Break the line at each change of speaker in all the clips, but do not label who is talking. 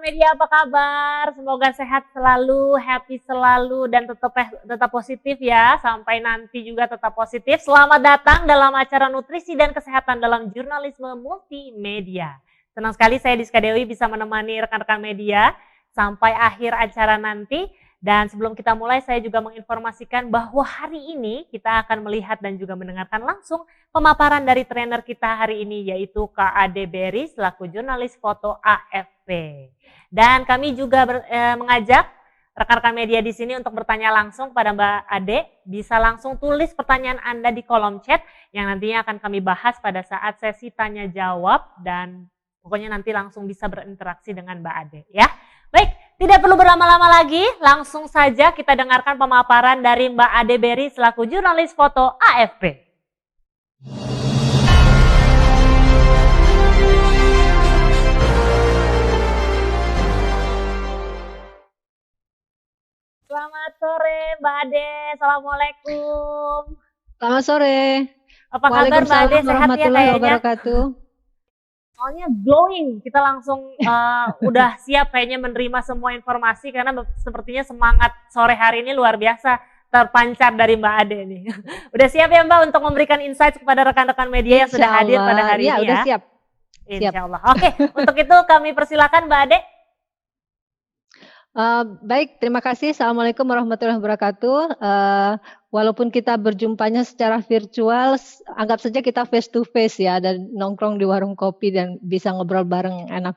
rekan media, apa kabar? Semoga sehat selalu, happy selalu, dan tetap positif ya. Sampai nanti juga tetap positif. Selamat datang dalam acara nutrisi dan kesehatan dalam jurnalisme multimedia. Senang sekali saya Diska Dewi bisa menemani rekan-rekan media sampai akhir acara nanti. Dan sebelum kita mulai, saya juga menginformasikan bahwa hari ini kita akan melihat dan juga mendengarkan langsung pemaparan dari trainer kita hari ini, yaitu Kak Ade Berry selaku jurnalis foto AFP. Dan kami juga mengajak rekan-rekan media di sini untuk bertanya langsung pada Mbak Ade. Bisa langsung tulis pertanyaan Anda di kolom chat yang nantinya akan kami bahas pada saat sesi tanya jawab, dan pokoknya nanti langsung bisa berinteraksi dengan Mbak Ade ya. Baik, tidak perlu berlama-lama lagi, langsung saja kita dengarkan pemaparan dari Mbak Ade Berry selaku jurnalis foto AFP. Selamat sore Mbak Ade, Assalamualaikum.
Selamat sore.
Apa kabar Mbak Ade, sehat ya kayaknya?
Wabarakatuh.
Soalnya glowing, kita langsung udah siap kayaknya menerima semua informasi karena sepertinya semangat sore hari ini luar biasa terpancar dari Mbak Ade nih. Udah siap ya Mbak untuk memberikan insight kepada rekan-rekan media yang sudah hadir pada hari ini ya?
Udah siap.
Insya Allah. Oke, untuk itu kami persilakan Mbak Ade.
Baik, terima kasih. Assalamualaikum warahmatullahi wabarakatuh. Walaupun kita berjumpanya secara virtual, anggap saja kita face to face ya, dan nongkrong di warung kopi dan bisa ngobrol bareng yang enak.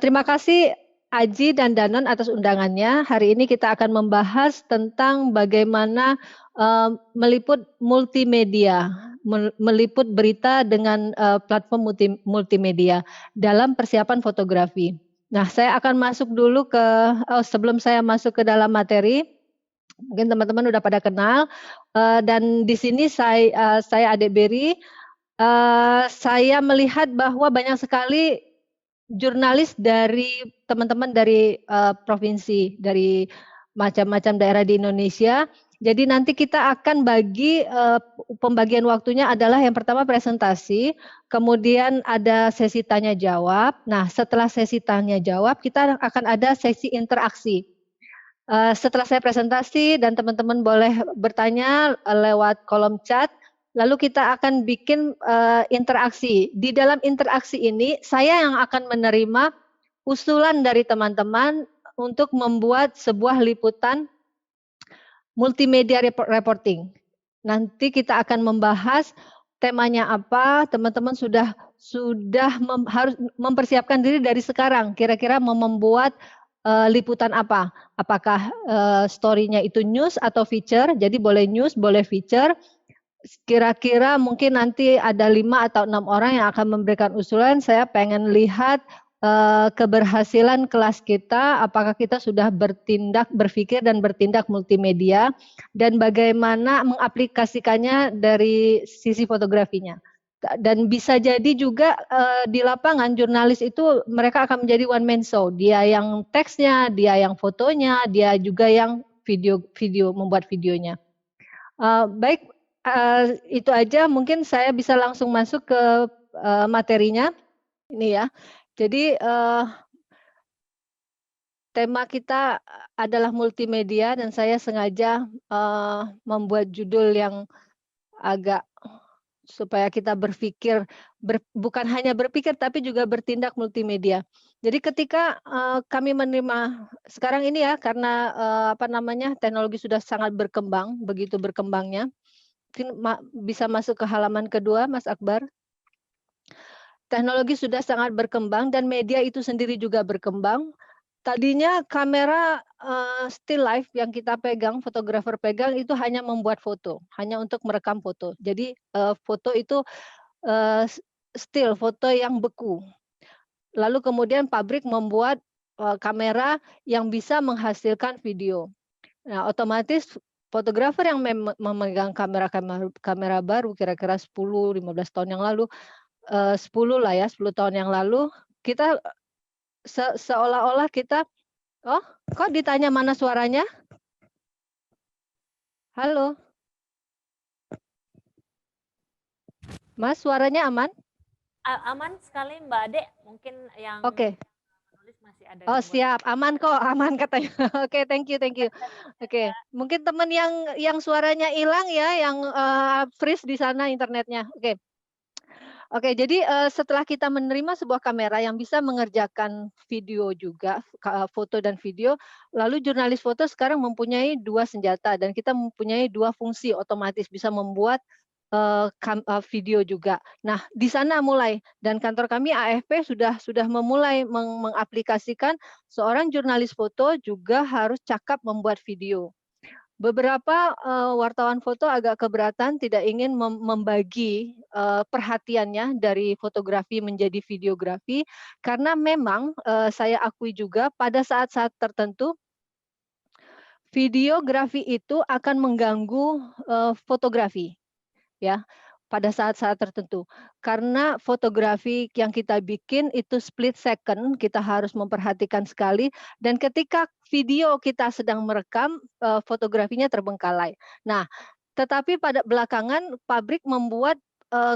Terima kasih Aji dan Danon atas undangannya. Hari ini kita akan membahas tentang bagaimana meliput multimedia, meliput berita dengan platform multimedia dalam persiapan fotografi. Nah, saya akan masuk dulu sebelum saya masuk ke dalam materi. Mungkin teman-teman udah pada kenal, dan di sini saya Ade Berry. Saya melihat bahwa banyak sekali jurnalis dari teman-teman dari provinsi, dari macam-macam daerah di Indonesia. Jadi nanti kita akan bagi pembagian waktunya adalah yang pertama presentasi, kemudian ada sesi tanya jawab. Nah, setelah sesi tanya jawab kita akan ada sesi interaksi. Setelah saya presentasi dan teman-teman boleh bertanya lewat kolom chat, lalu kita akan bikin interaksi. Di dalam interaksi ini saya yang akan menerima usulan dari teman-teman untuk membuat sebuah liputan multimedia reporting. Nanti kita akan membahas temanya apa, teman-teman harus mempersiapkan diri dari sekarang, kira-kira mau membuat liputan apa, apakah story-nya itu news atau feature, jadi boleh news, boleh feature. Kira-kira mungkin nanti ada 5 atau 6 orang yang akan memberikan usulan. Saya pengen lihat keberhasilan kelas kita, apakah kita sudah berpikir dan bertindak multimedia, dan bagaimana mengaplikasikannya dari sisi fotografinya. Dan bisa jadi juga di lapangan jurnalis itu mereka akan menjadi one man show. Dia yang teksnya, dia yang fotonya, dia juga yang membuat videonya. Baik, itu aja. Mungkin saya bisa langsung masuk ke materinya. Ini ya. Jadi tema kita adalah multimedia dan saya sengaja membuat judul yang agak supaya kita berpikir, bukan hanya berpikir tapi juga bertindak multimedia. Jadi ketika kami menerima sekarang ini ya, karena teknologi sudah sangat berkembang, begitu berkembangnya. Mungkin bisa masuk ke halaman kedua, Mas Akbar. Teknologi sudah sangat berkembang dan media itu sendiri juga berkembang. Tadinya kamera still life yang kita pegang, fotografer pegang itu hanya membuat foto, hanya untuk merekam foto. Jadi foto itu still, foto yang beku. Lalu kemudian pabrik membuat kamera yang bisa menghasilkan video. Nah, otomatis fotografer yang memegang kamera baru kira-kira 10-15 tahun yang lalu, 10 lah ya, 10 tahun yang lalu, kita seolah-olah kita, oh kok ditanya mana suaranya? Halo? Mas, suaranya aman?
Aman sekali Mbak Ade, mungkin yang
Oke.
menulis masih ada
Oh
gangguan.
siap, aman kok, aman katanya. Oke, thank you, thank you. Oke, mungkin teman yang suaranya hilang ya, yang freeze di sana internetnya. Oke. Oke, jadi, setelah kita menerima sebuah kamera yang bisa mengerjakan video juga, foto dan video, lalu jurnalis foto sekarang mempunyai 2 senjata dan kita mempunyai 2 fungsi otomatis bisa membuat, video juga. Nah, di sana mulai dan kantor kami AFP sudah memulai mengaplikasikan seorang jurnalis foto juga harus cakap membuat video. Beberapa, wartawan foto agak keberatan tidak ingin membagi, perhatiannya dari fotografi menjadi videografi, karena memang, saya akui juga pada saat-saat tertentu, videografi itu akan mengganggu, fotografi. Ya, pada saat-saat tertentu. Karena fotografi yang kita bikin itu split second, kita harus memperhatikan sekali dan ketika video kita sedang merekam, fotografinya terbengkalai. Nah, tetapi pada belakangan pabrik membuat,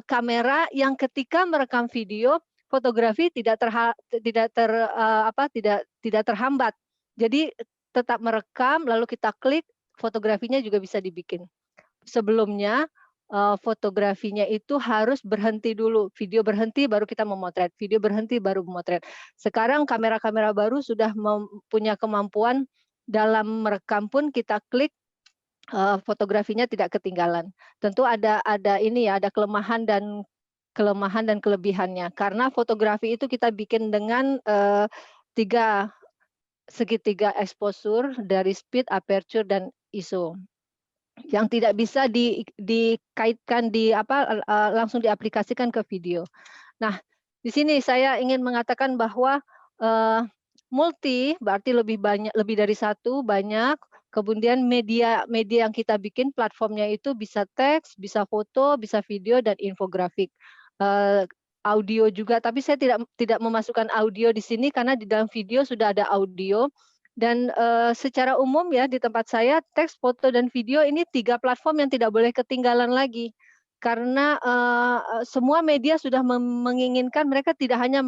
kamera yang ketika merekam video, fotografi tidak terhambat. Jadi tetap merekam lalu kita klik, fotografinya juga bisa dibikin. Sebelumnya, fotografinya itu harus berhenti dulu, video berhenti baru kita memotret, video berhenti baru memotret. Sekarang kamera-kamera baru sudah punya kemampuan dalam merekam pun kita klik, fotografinya tidak ketinggalan. Tentu ada ini ya, ada kelemahan dan kelebihannya. Karena fotografi itu kita bikin dengan, 3 segitiga exposure dari speed, aperture, dan ISO. Yang tidak bisa dikaitkan langsung diaplikasikan ke video. Nah, di sini saya ingin mengatakan bahwa, eee, multi berarti lebih dari satu, banyak, kemudian media media yang kita bikin platformnya itu bisa teks, bisa foto, bisa video, dan infografik. Eee, Audio juga, tapi saya tidak memasukkan audio di sini karena di dalam video sudah ada audio dan, secara umum ya di tempat saya teks, foto, dan video ini 3 platform yang tidak boleh ketinggalan lagi. Karena, semua media sudah menginginkan mereka tidak hanya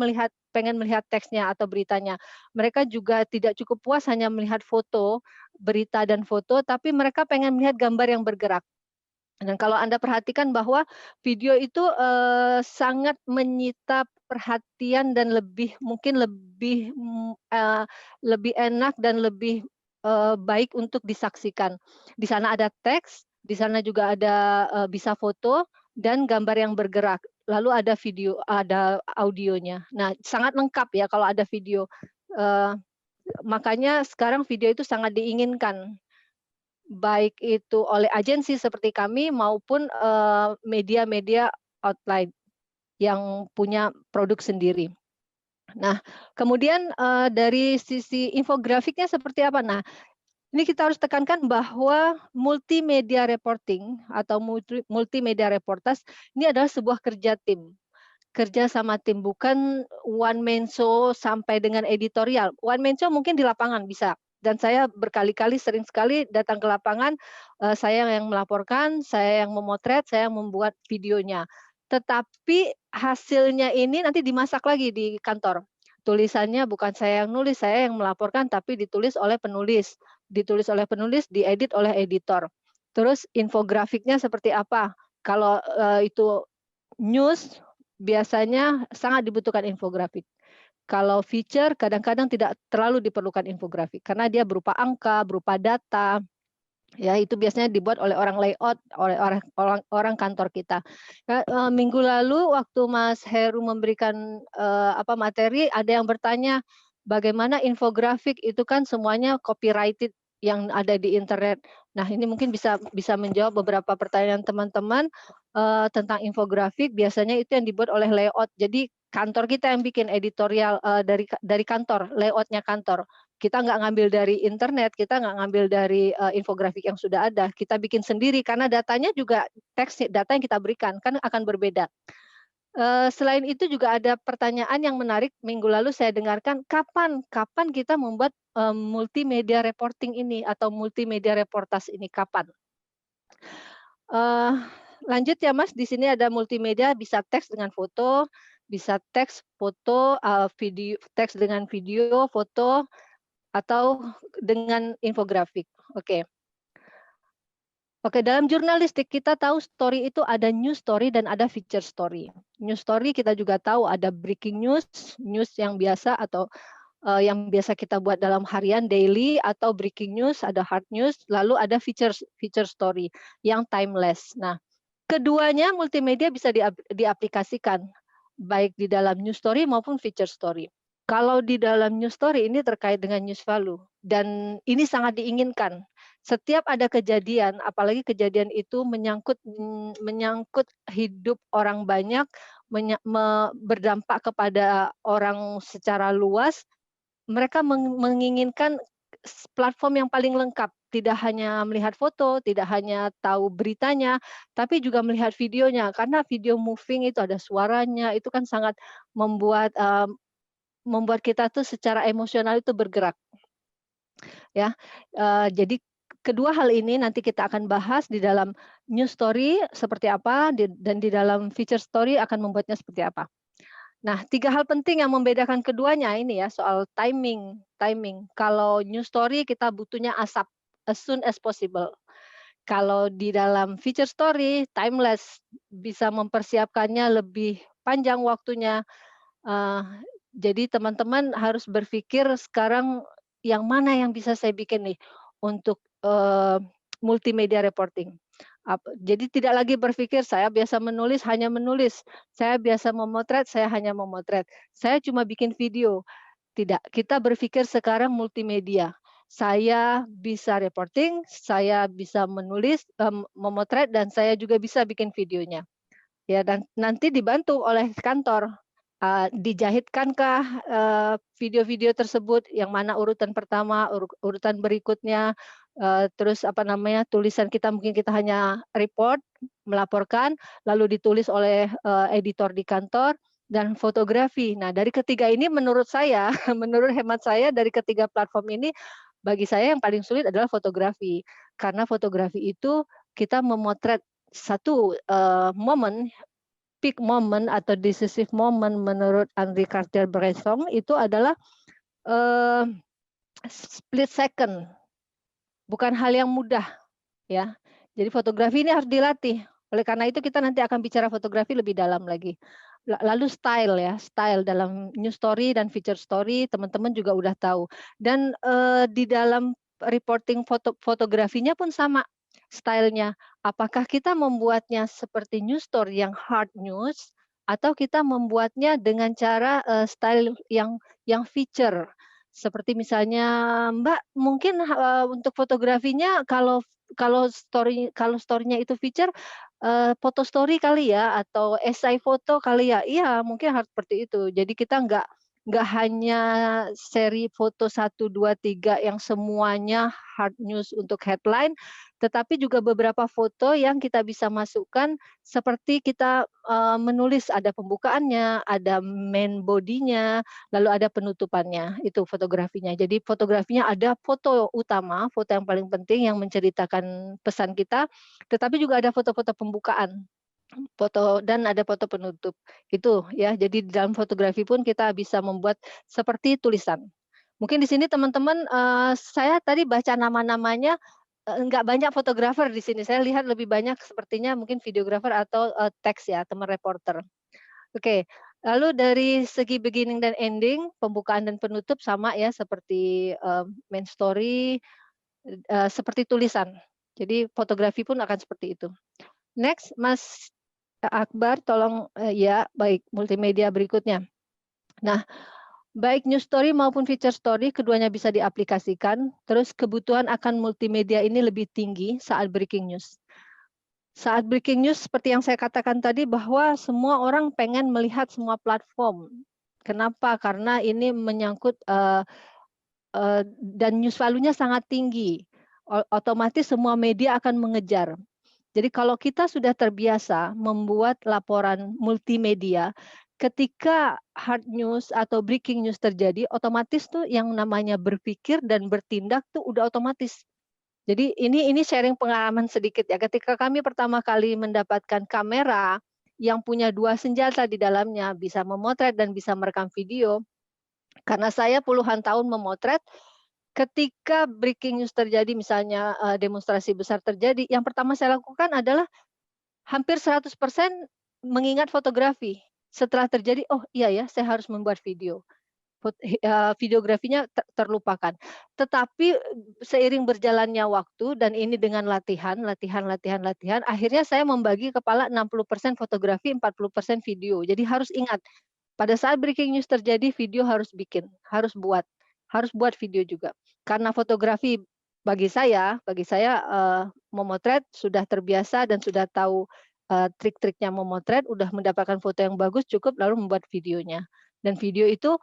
pengen melihat teksnya atau beritanya. Mereka juga tidak cukup puas hanya melihat foto, berita dan foto, tapi mereka pengen melihat gambar yang bergerak. Dan kalau Anda perhatikan bahwa video itu, sangat menyita perhatian dan lebih enak dan lebih, baik untuk disaksikan. Di sana ada teks, di sana juga ada, bisa foto dan gambar yang bergerak, lalu ada audionya. Nah, sangat lengkap ya kalau ada video, eee, makanya sekarang video itu sangat diinginkan. Baik itu oleh agensi seperti kami maupun, media-media outline yang punya produk sendiri. Nah, kemudian, dari sisi infografiknya seperti apa? Nah, ini kita harus tekankan bahwa multimedia reporting atau multimedia reportage ini adalah sebuah kerja tim. Kerja sama tim, bukan one man show sampai dengan editorial. One man show mungkin di lapangan bisa, dan saya berkali-kali sering sekali datang ke lapangan, saya yang melaporkan, saya yang memotret, saya yang membuat videonya. Tetapi hasilnya ini nanti dimasak lagi di kantor. Tulisannya bukan saya yang nulis, saya yang melaporkan, tapi ditulis oleh penulis, diedit oleh editor. Terus infografiknya seperti apa? Kalau, itu news biasanya sangat dibutuhkan infografik. Kalau feature kadang-kadang tidak terlalu diperlukan infografik, karena dia berupa angka, berupa data, ya itu biasanya dibuat oleh orang layout, oleh orang kantor kita. Minggu lalu waktu Mas Heru memberikan, materi, ada yang bertanya, bagaimana infografik itu kan semuanya copyrighted yang ada di internet. Nah, ini mungkin bisa menjawab beberapa pertanyaan teman-teman, tentang infografik, biasanya itu yang dibuat oleh layout. Jadi kantor kita yang bikin editorial, dari kantor, layout-nya kantor. Kita nggak ngambil dari internet, kita nggak ngambil dari, infografik yang sudah ada, kita bikin sendiri karena datanya juga data yang kita berikan kan akan berbeda. Selain itu juga ada pertanyaan yang menarik minggu lalu saya dengarkan, kapan kita membuat, multimedia reporting ini atau multimedia reportage ini, kapan? Eee, Lanjut ya Mas, di sini ada multimedia bisa teks dengan foto, Bisa teks, foto, video, teks dengan video, foto, atau dengan infografik. Oke. Oke, dalam jurnalistik kita tahu story itu ada news story dan ada feature story. News story kita juga tahu ada breaking news, news yang biasa atau yang biasa kita buat dalam harian daily, atau breaking news, ada hard news, lalu ada feature feature story yang timeless. Nah, keduanya multimedia bisa diaplikasikan baik di dalam news story maupun feature story. Kalau di dalam news story ini terkait dengan news value dan ini sangat diinginkan. Setiap ada kejadian, apalagi kejadian itu menyangkut hidup orang banyak, berdampak kepada orang secara luas, mereka menginginkan platform yang paling lengkap, tidak hanya melihat foto, tidak hanya tahu beritanya, tapi juga melihat videonya. Karena video moving itu ada suaranya, itu kan sangat membuat, membuat kita tuh secara emosional itu bergerak, ya. Jadi kedua hal ini nanti kita akan bahas di dalam news story seperti apa, dan di dalam feature story akan membuatnya seperti apa. Nah, 3 hal penting yang membedakan keduanya ini ya, soal timing timing. Kalau news story kita butuhnya ASAP, as soon as possible. Kalau di dalam feature story, timeless, bisa mempersiapkannya lebih panjang waktunya. Eee, jadi teman-teman harus berpikir sekarang yang mana yang bisa saya bikin nih untuk, multimedia reporting. Jadi tidak lagi berpikir saya biasa menulis, hanya menulis, saya biasa memotret, saya hanya memotret, saya cuma bikin video. Tidak, kita berpikir sekarang multimedia. Saya bisa reporting, saya bisa menulis, memotret, dan saya juga bisa bikin videonya. Ya, dan nanti dibantu oleh kantor. Dijahitkankah, video-video tersebut, yang mana urutan pertama, urutan berikutnya, terus apa namanya, tulisan kita mungkin kita hanya report, melaporkan, lalu ditulis oleh, editor di kantor, dan fotografi. Nah, dari ketiga ini menurut saya, menurut hemat saya dari ketiga platform ini, bagi saya yang paling sulit adalah fotografi. Karena fotografi itu kita memotret satu, momen, peak moment atau decisive moment menurut Henri Cartier-Bresson itu adalah, eee, split second, bukan hal yang mudah ya. Jadi fotografi ini harus dilatih. Oleh karena itu kita nanti akan bicara fotografi lebih dalam lagi. Lalu style ya, style dalam news story dan feature story teman-teman juga udah tahu. Dan, di dalam reporting fotografinya pun sama style-nya. Apakah kita membuatnya seperti news story yang hard news, atau kita membuatnya dengan cara, style yang feature. Seperti misalnya, Mbak, mungkin, untuk fotografinya kalau story-nya itu feature, foto story kali ya, atau esai foto kali ya? Iya, mungkin harus seperti itu. Jadi kita nggak hanya seri foto 1, 2, 3 yang semuanya hard news untuk headline, tetapi juga beberapa foto yang kita bisa masukkan seperti kita, menulis ada pembukaannya, ada main body-nya, lalu ada penutupannya, itu fotografinya. Jadi fotografinya ada foto utama, foto yang paling penting yang menceritakan pesan kita, tetapi juga ada foto-foto pembukaan, foto dan ada foto penutup. Itu ya, jadi di dalam fotografi pun kita bisa membuat seperti tulisan. Mungkin di sini teman-teman, saya tadi baca nama-namanya, enggak banyak fotografer di sini, saya lihat lebih banyak sepertinya mungkin videografer atau, teks ya, teman reporter. Oke, lalu dari segi beginning dan ending, pembukaan dan penutup sama ya seperti, main story, seperti tulisan. Jadi fotografi pun akan seperti itu. Next, Mas Akbar tolong, ya, baik, multimedia berikutnya. Nah, baik news story maupun feature story keduanya bisa diaplikasikan, terus kebutuhan akan multimedia ini lebih tinggi saat breaking news. Saat breaking news seperti yang saya katakan tadi bahwa semua orang pengen melihat semua platform. Kenapa? Karena ini menyangkut, dan news value-nya sangat tinggi, otomatis semua media akan mengejar. Jadi kalau kita sudah terbiasa membuat laporan multimedia, ketika hard news atau breaking news terjadi, otomatis tuh yang namanya berpikir dan bertindak tuh udah otomatis. Jadi ini sharing pengalaman sedikit ya, ketika kami pertama kali mendapatkan kamera yang punya dua senjata di dalamnya, bisa memotret dan bisa merekam video. Karena saya puluhan tahun memotret, ketika breaking news terjadi misalnya, demonstrasi besar terjadi, yang pertama saya lakukan adalah hampir 100% mengingat fotografi. Setelah terjadi, "Oh iya ya, saya harus membuat video." Videografinya terlupakan. Tetapi, seiring berjalannya waktu dan ini dengan latihan latihan latihan latihan, akhirnya saya membagi kepala 60% fotografi, 40% video. Jadi harus ingat, pada saat breaking news terjadi, video harus bikin, harus buat video juga. Karena fotografi bagi saya, memotret sudah terbiasa dan sudah tahu, trik-triknya memotret, udah mendapatkan foto yang bagus, cukup lalu membuat videonya. Dan video itu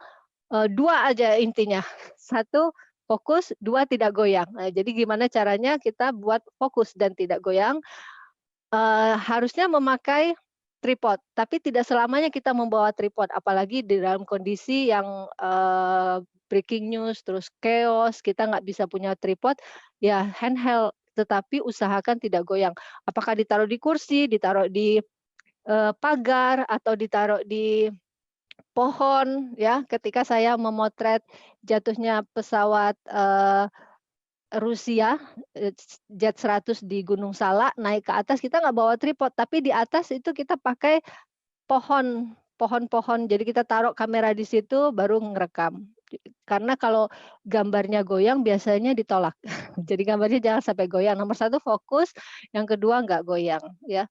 2 aja intinya, satu fokus, 2 tidak goyang. Jadi gimana caranya kita buat fokus dan tidak goyang, harusnya memakai tripod, tapi tidak selamanya kita membawa tripod, apalagi di dalam kondisi yang, breaking news, terus chaos, kita nggak bisa punya tripod, ya handheld, tetapi usahakan tidak goyang. Apakah ditaruh di kursi, ditaruh di, pagar, atau ditaruh di pohon ya, ketika saya memotret jatuhnya pesawat, Rusia, Jet 100 di Gunung Salak, naik ke atas kita nggak bawa tripod, tapi di atas itu kita pakai pohon-pohon, jadi kita taruh kamera di situ baru ngerekam. Karena kalau gambarnya goyang biasanya ditolak. Jadi gambarnya jangan sampai goyang, nomor satu fokus, yang kedua nggak goyang ya.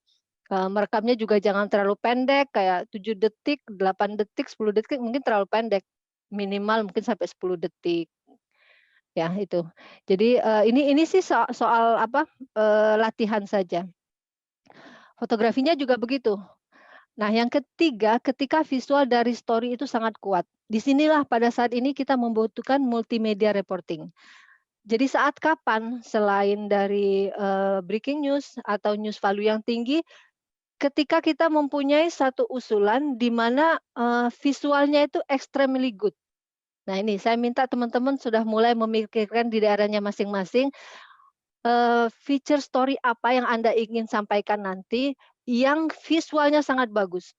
Merekamnya juga jangan terlalu pendek, kayak 7 detik, 8 detik, 10 detik mungkin terlalu pendek, minimal mungkin sampai 10 detik, ya itu. Jadi, ini sih soal apa, latihan saja. Fotografinya juga begitu. Nah yang ketiga, ketika visual dari story itu sangat kuat. Di sinilah pada saat ini kita membutuhkan multimedia reporting. Jadi saat kapan selain dari, breaking news atau news value yang tinggi, ketika kita mempunyai satu usulan di mana, visualnya itu extremely good. Nah ini saya minta teman-teman sudah mulai memikirkan di daerahnya masing-masing, feature story apa yang Anda ingin sampaikan nanti, yang visualnya sangat bagus.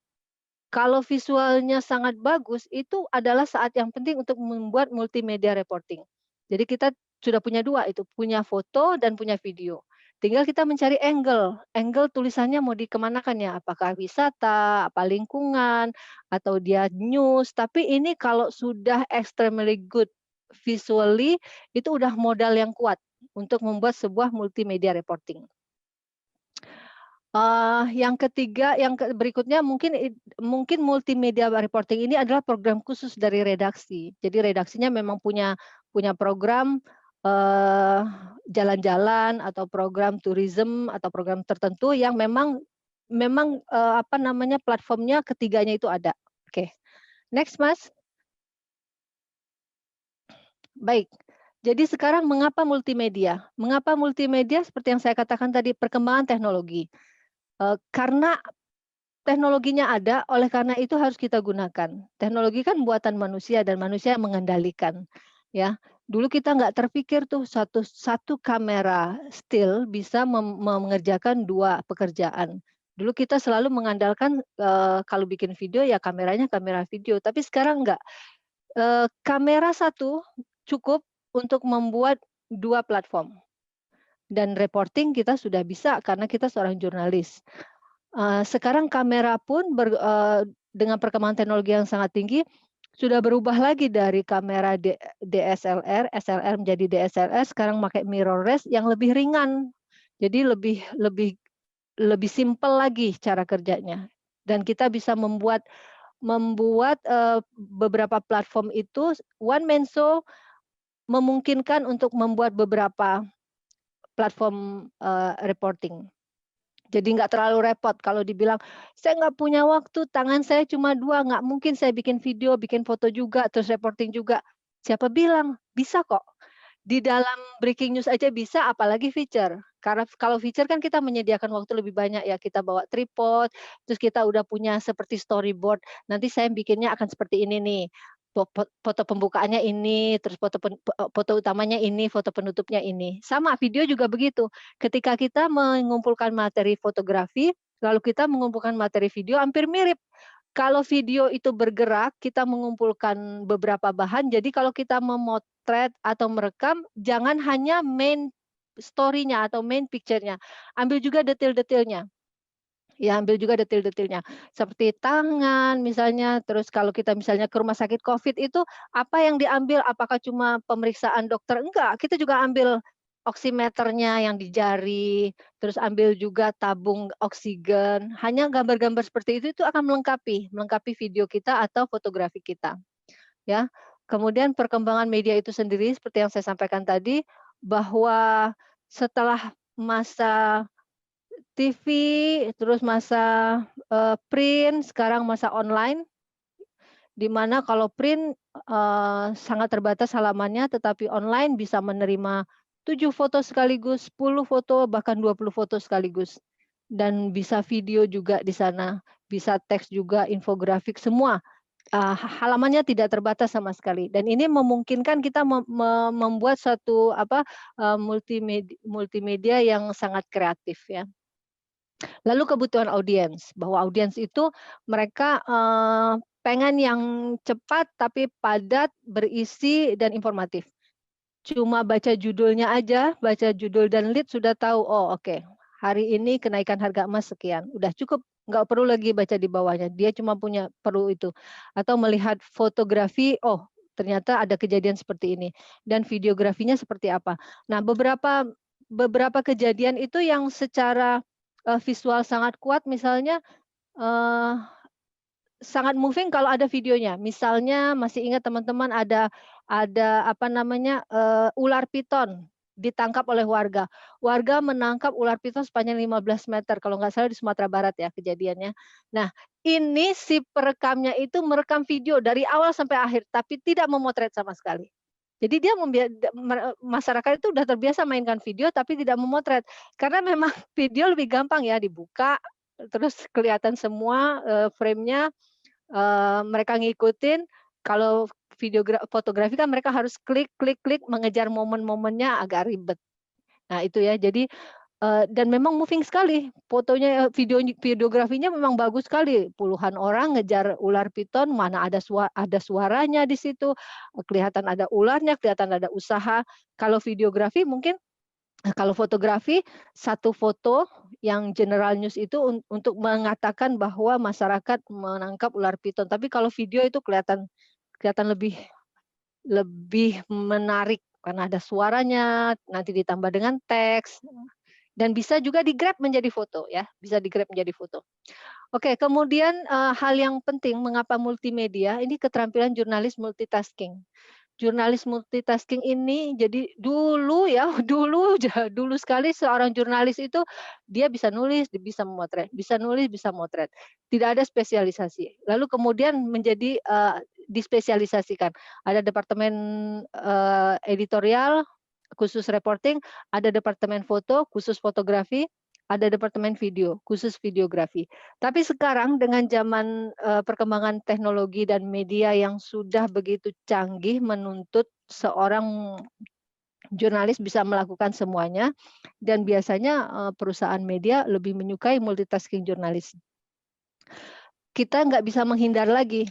Kalau visualnya sangat bagus, itu adalah saat yang penting untuk membuat multimedia reporting. Jadi kita sudah punya 2 itu, punya foto dan punya video. Tinggal kita mencari angle tulisannya mau dikemanakan ya, apakah wisata, apa lingkungan, atau dia news, tapi ini kalau sudah extremely good visually, itu udah modal yang kuat untuk membuat sebuah multimedia reporting. Yang ketiga, berikutnya mungkin multimedia reporting ini adalah program khusus dari redaksi. Jadi redaksinya memang punya program, eee, jalan-jalan atau program tourism atau program tertentu yang memang, apa namanya, platformnya ketiganya itu ada. Oke, next Mas. Baik, jadi sekarang mengapa multimedia? Mengapa multimedia seperti yang saya katakan tadi, perkembangan teknologi. Karena teknologinya ada, oleh karena itu harus kita gunakan. Teknologi kan buatan manusia dan manusia yang mengendalikan, ya. Dulu kita nggak terpikir tuh satu kamera still bisa mengerjakan 2 pekerjaan. Dulu kita selalu mengandalkan, kalau bikin video ya kameranya kamera video, tapi sekarang enggak. Kamera satu cukup untuk membuat 2 platform, dan reporting kita sudah bisa karena kita seorang jurnalis. Sekarang kamera pun dengan perkembangan teknologi yang sangat tinggi, sudah berubah lagi dari kamera DSLR, SLR menjadi DSLR, sekarang pakai mirrorless yang lebih ringan. Jadi lebih lebih lebih simpel lagi cara kerjanya. Dan kita bisa membuat, beberapa platform itu one man show memungkinkan untuk membuat beberapa platform, reporting. Jadi nggak terlalu repot kalau dibilang, "Saya nggak punya waktu, tangan saya cuma 2, nggak mungkin saya bikin video, bikin foto juga, terus reporting juga." Siapa bilang? Bisa kok. Di dalam breaking news aja bisa, apalagi feature. Karena kalau feature kan kita menyediakan waktu lebih banyak ya, kita bawa tripod, terus kita udah punya seperti storyboard, nanti saya bikinnya akan seperti ini nih, foto pembukaannya ini, terus foto utamanya ini, foto penutupnya ini. Sama video juga begitu, ketika kita mengumpulkan materi fotografi, lalu kita mengumpulkan materi video hampir mirip. Kalau video itu bergerak, kita mengumpulkan beberapa bahan, jadi kalau kita memotret atau merekam, jangan hanya main story-nya atau main picture-nya, ambil juga detail-detailnya. Ya, ambil juga detail-detailnya, seperti tangan misalnya, terus kalau kita misalnya ke rumah sakit Covid itu, apa yang diambil, apakah cuma pemeriksaan dokter? Enggak, kita juga ambil oximeternya yang di jari, terus ambil juga tabung oksigen, hanya gambar-gambar seperti itu akan melengkapi video kita atau fotografi kita, ya. Kemudian perkembangan media itu sendiri seperti yang saya sampaikan tadi, bahwa setelah masa TV, terus masa, print, sekarang masa online, di mana kalau print, sangat terbatas halamannya, tetapi online bisa menerima 7 foto sekaligus, 10 foto, bahkan 20 foto sekaligus. Dan bisa video juga di sana, bisa teks juga, infografik, semua. Halamannya tidak terbatas sama sekali dan ini memungkinkan kita membuat suatu apa, multimedia yang sangat kreatif ya. Lalu kebutuhan audiens, bahwa audiens itu mereka, pengen yang cepat tapi padat, berisi, dan informatif. Cuma baca judulnya aja, baca judul dan lead sudah tahu, oh oke, hari ini kenaikan harga emas sekian, udah cukup, nggak perlu lagi baca di bawahnya, dia cuma perlu itu. Atau melihat fotografi, oh ternyata ada kejadian seperti ini, dan videografinya seperti apa. Nah beberapa beberapa kejadian itu yang secara, visual sangat kuat misalnya, eee, sangat moving kalau ada videonya. Misalnya masih ingat teman-teman ada apa namanya, ular piton ditangkap oleh warga. Warga menangkap ular piton sepanjang 15 meter, kalau nggak salah di Sumatera Barat ya kejadiannya. Nah, ini si perekamnya itu merekam video dari awal sampai akhir, tapi tidak memotret sama sekali. Jadi dia masyarakat itu udah terbiasa mainkan video tapi tidak memotret. Karena memang video lebih gampang ya dibuka, terus kelihatan semua, frame-nya, mereka ngikutin. Kalau fotografi kan mereka harus klik klik klik, mengejar momen-momennya agak ribet. Nah itu ya, jadi, dan memang moving sekali fotonya, videografinya memang bagus sekali, puluhan orang ngejar ular piton, mana ada suaranya di situ, kelihatan ada ularnya, kelihatan ada usaha. Kalau videografi mungkin kalau fotografi, satu foto yang general news itu untuk mengatakan bahwa masyarakat menangkap ular piton, tapi kalau video itu kelihatan kelihatan lebih lebih menarik karena ada suaranya, nanti ditambah dengan teks, dan bisa juga di-grab menjadi foto ya, bisa di-grab menjadi foto. Oke, kemudian, hal yang penting mengapa multimedia, ini keterampilan jurnalis multitasking. Jurnalis multitasking ini jadi dulu ya, dulu sekali seorang jurnalis itu dia bisa nulis, dia bisa memotret, bisa nulis, bisa motret. Tidak ada spesialisasi. Lalu kemudian menjadi, dispesialisasikan. Ada departemen, editorial khusus reporting, ada departemen foto khusus fotografi, ada departemen video khusus videografi. Tapi sekarang dengan zaman, perkembangan teknologi dan media yang sudah begitu canggih menuntut seorang jurnalis bisa melakukan semuanya dan biasanya, perusahaan media lebih menyukai multitasking jurnalis. Kita nggak bisa menghindar lagi.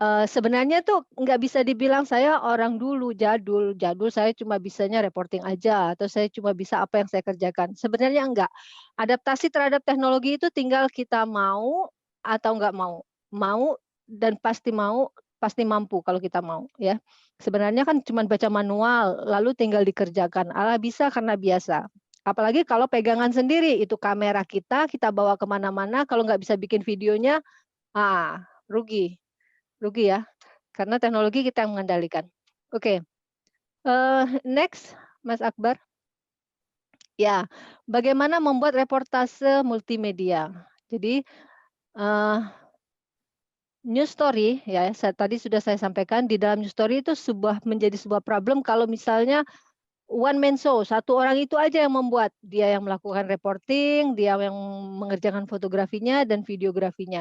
Sebenarnya tuh nggak bisa dibilang saya orang dulu, jadul saya cuma bisanya reporting aja, atau saya cuma bisa apa yang saya kerjakan. Sebenarnya enggak. Adaptasi terhadap teknologi itu tinggal kita mau atau nggak mau. Mau dan pasti mampu kalau kita mau, ya. Sebenarnya kan cuma baca manual, lalu tinggal dikerjakan. Bisa karena biasa. Apalagi kalau pegangan sendiri, itu kamera kita bawa kemana mana kalau nggak bisa bikin videonya, rugi. Rugi ya, karena teknologi kita yang mengendalikan. Oke, next Mas Akbar. Ya, bagaimana membuat reportase multimedia. Jadi, news story ya, tadi sudah saya sampaikan di dalam news story itu menjadi sebuah problem kalau misalnya one man show, satu orang itu aja yang membuat. Dia yang melakukan reporting, dia yang mengerjakan fotografinya dan videografinya.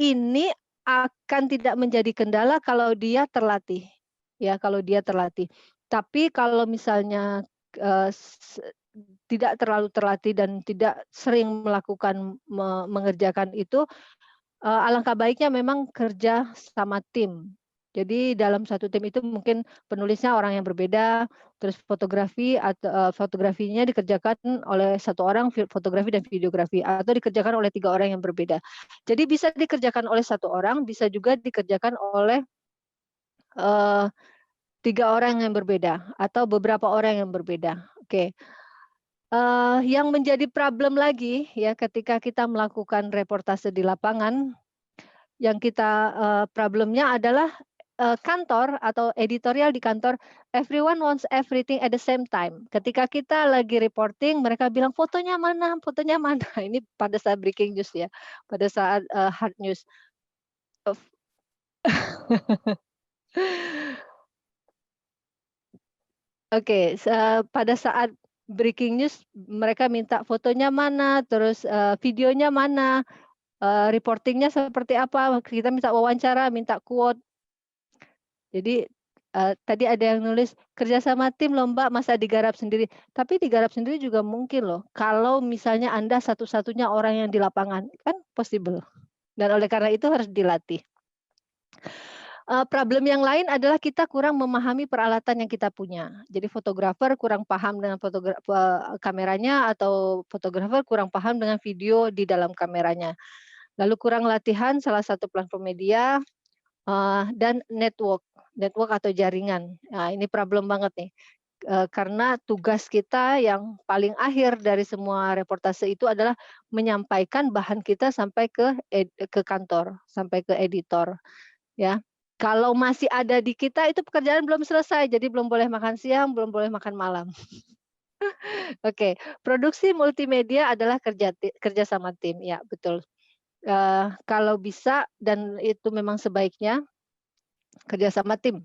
Ini akan tidak menjadi kendala kalau dia terlatih, ya kalau dia terlatih. Tapi kalau misalnya, tidak terlalu terlatih dan tidak sering melakukan mengerjakan itu, alangkah baiknya memang kerja sama tim. Jadi dalam satu tim itu mungkin penulisnya orang yang berbeda, terus fotografi atau fotografinya dikerjakan oleh satu orang, fotografi dan videografi, atau dikerjakan oleh 3 orang yang berbeda. Jadi bisa dikerjakan oleh satu orang, bisa juga dikerjakan oleh, eee, 3 orang yang berbeda atau beberapa orang yang berbeda. Oke. Yang menjadi problem lagi ya ketika kita melakukan reportase di lapangan, yang kita, problemnya adalah, kantor atau editorial di kantor, everyone wants everything at the same time. Ketika kita lagi reporting, mereka bilang, "Fotonya mana fotonya mana?" Ini pada saat breaking news ya, pada saat, hard news. Of Oke, pada saat breaking news mereka minta fotonya mana, terus, videonya mana, reporting-nya seperti apa, kita minta wawancara, minta quote. Jadi, tadi ada yang nulis, "Kerja sama tim loh Mbak, masa digarap sendiri?" Tapi digarap sendiri juga mungkin loh, kalau misalnya Anda satu-satunya orang yang di lapangan, kan possible. Dan oleh karena itu harus dilatih. Problem yang lain adalah kita kurang memahami peralatan yang kita punya. Jadi fotografer kurang paham dengan kameranya, atau fotografer kurang paham dengan video di dalam kameranya. Lalu kurang latihan salah satu platform media, dan network atau jaringan. Nah, ini problem banget nih, karena tugas kita yang paling akhir dari semua reportase itu adalah menyampaikan bahan kita sampai ke kantor, sampai ke editor, ya. Kalau masih ada di kita itu pekerjaan belum selesai, jadi belum boleh makan siang, belum boleh makan malam. Oke, produksi multimedia adalah kerja sama tim, ya betul. Kalau bisa dan itu memang sebaiknya kerja sama tim.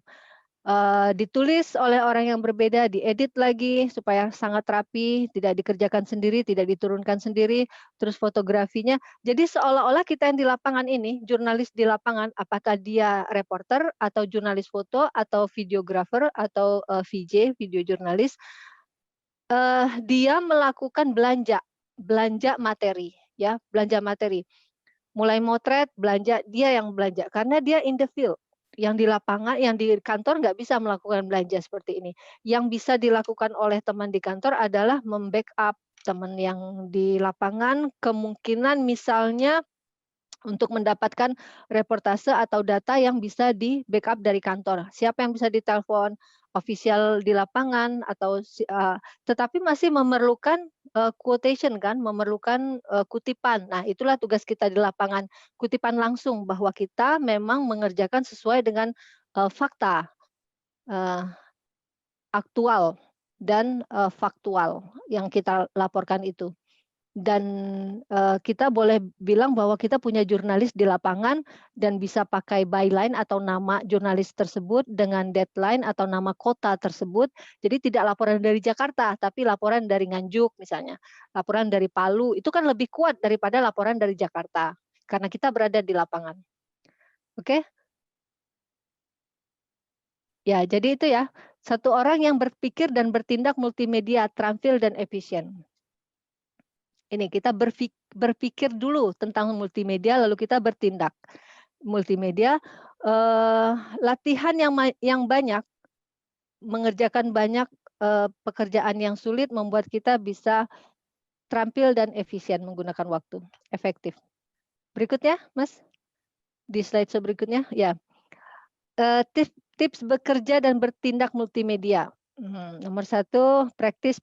Ditulis oleh orang yang berbeda, diedit lagi supaya sangat rapi, tidak dikerjakan sendiri, tidak diturunkan sendiri, terus fotografinya. Jadi seolah-olah kita yang di lapangan ini, jurnalis di lapangan, apakah dia reporter atau jurnalis foto atau videographer atau, VJ, video jurnalis, dia melakukan belanja materi, ya, belanja materi. Mulai motret, belanja, dia yang belanja, karena dia in the field. Yang di lapangan, yang di kantor nggak bisa melakukan belanja seperti ini. Yang bisa dilakukan oleh teman di kantor adalah membackup teman yang di lapangan, kemungkinan misalnya untuk mendapatkan reportase atau data yang bisa di-backup dari kantor. Siapa yang bisa ditelepon, ofisial di lapangan atau tetapi masih memerlukan, quotation kan, memerlukan, kutipan. Nah, itulah tugas kita di lapangan, kutipan langsung bahwa kita memang mengerjakan sesuai dengan, fakta, eee, aktual dan, faktual yang kita laporkan itu. Dan, kita boleh bilang bahwa kita punya jurnalis di lapangan dan bisa pakai byline atau nama jurnalis tersebut dengan deadline atau nama kota tersebut. Jadi tidak laporan dari Jakarta, tapi laporan dari Nganjuk misalnya, laporan dari Palu, itu kan lebih kuat daripada laporan dari Jakarta, karena kita berada di lapangan. Oke? Ya, jadi itu ya, satu orang yang berpikir dan bertindak multimedia, terampil dan efisien. Ini kita berpikir dulu tentang multimedia lalu kita bertindak. Multimedia, latihan yang banyak, mengerjakan banyak, pekerjaan yang sulit membuat kita bisa terampil dan efisien menggunakan waktu, efektif. Berikutnya, Mas, di slide berikutnya, ya, tips bekerja dan bertindak multimedia. Nomor 1, praktis,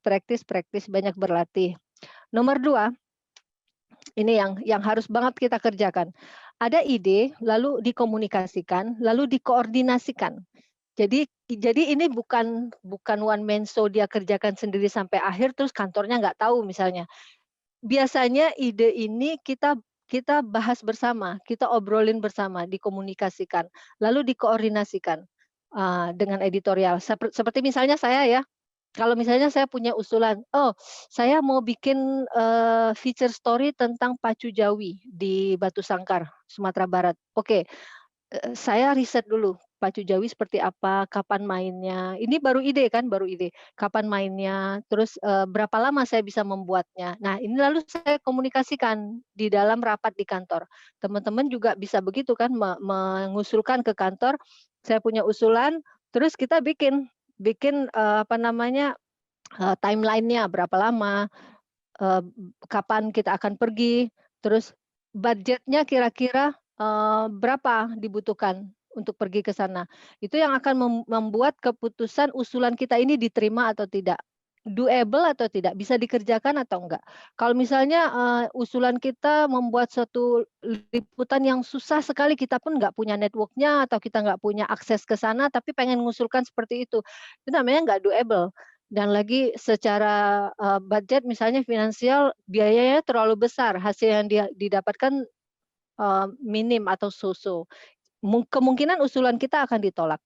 banyak berlatih. Nomor 2, ini yang harus banget kita kerjakan. Ada ide, lalu dikomunikasikan, lalu dikoordinasikan. Jadi ini bukan one man show, dia kerjakan sendiri sampai akhir terus kantornya nggak tahu misalnya. Biasanya ide ini kita bahas bersama, kita obrolin bersama, dikomunikasikan, lalu dikoordinasikan, dengan editorial. Seperti misalnya saya ya, kalau misalnya saya punya usulan, "Oh, saya mau bikin, feature story tentang pacu Jawi di Batu Sangkar, Sumatera Barat." Oke, saya riset dulu, pacu jawi seperti apa, kapan mainnya. Ini baru ide kan, baru ide. Kapan mainnya, terus, berapa lama saya bisa membuatnya. Nah, ini lalu saya komunikasikan di dalam rapat di kantor. Teman-teman juga bisa begitu kan, mengusulkan ke kantor, saya punya usulan, terus kita bikin bikin, apa namanya, timeline-nya berapa lama, eee, kapan kita akan pergi, terus budgetnya kira-kira, berapa dibutuhkan untuk pergi ke sana. Itu yang akan membuat keputusan usulan kita ini diterima atau tidak, doable atau tidak, bisa dikerjakan atau enggak. Kalau misalnya, usulan kita membuat suatu liputan yang susah sekali, kita pun nggak punya network-nya atau kita nggak punya akses ke sana, tapi pengen mengusulkan seperti itu namanya nggak doable. Dan lagi secara, budget misalnya finansial biayanya terlalu besar, hasil yang didapatkan, minim atau so-so. Kemungkinan usulan kita akan ditolak.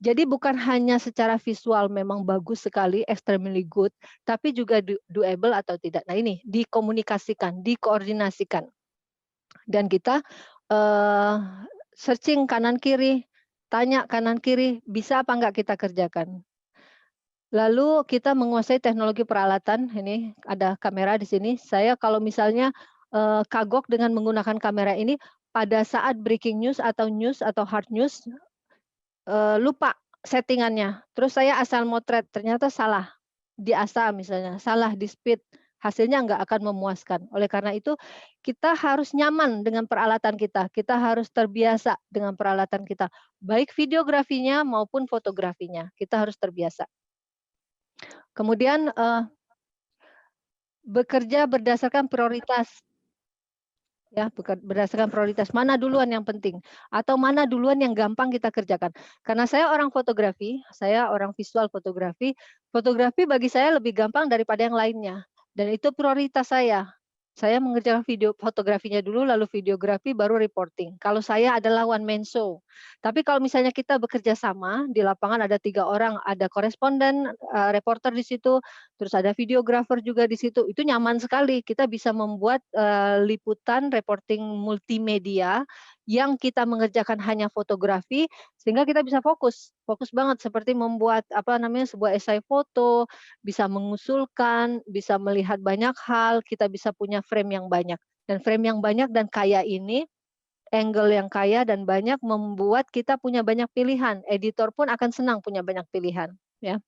Jadi bukan hanya secara visual memang bagus sekali, extremely good, tapi juga doable atau tidak. Nah ini, dikomunikasikan, dikoordinasikan. Dan kita, eee, searching kanan kiri, tanya kanan kiri, bisa apa enggak kita kerjakan. Lalu kita menguasai teknologi peralatan, ini ada kamera di sini. Saya kalau misalnya, kagok dengan menggunakan kamera ini, pada saat breaking news atau hard news, lupa settingannya. Terus saya asal motret, ternyata salah, di ASA misalnya, salah di speed, hasilnya nggak akan memuaskan. Oleh karena itu, kita harus nyaman dengan peralatan kita harus terbiasa dengan peralatan kita, baik videografinya maupun fotografinya, kita harus terbiasa. Kemudian, bekerja berdasarkan prioritas, ya, berdasarkan prioritas, mana duluan yang penting, atau mana duluan yang gampang kita kerjakan. Karena saya orang fotografi, saya orang visual fotografi, fotografi bagi saya lebih gampang daripada yang lainnya, dan itu prioritas saya. Saya mengerjakan video fotografinya dulu, lalu videografi, baru reporting. Kalau saya adalah one man show. Tapi kalau misalnya kita bekerja sama, di lapangan ada 3 orang, ada koresponden, reporter di situ, terus ada videographer juga di situ, itu nyaman sekali. Kita bisa membuat, liputan reporting multimedia yang kita mengerjakan hanya fotografi, sehingga kita bisa fokus, fokus banget seperti membuat, apa namanya, sebuah esai foto, bisa mengusulkan, bisa melihat banyak hal, kita bisa punya frame yang banyak. Dan frame yang banyak dan kaya ini, angle yang kaya dan banyak membuat kita punya banyak pilihan, editor pun akan senang punya banyak pilihan, ya.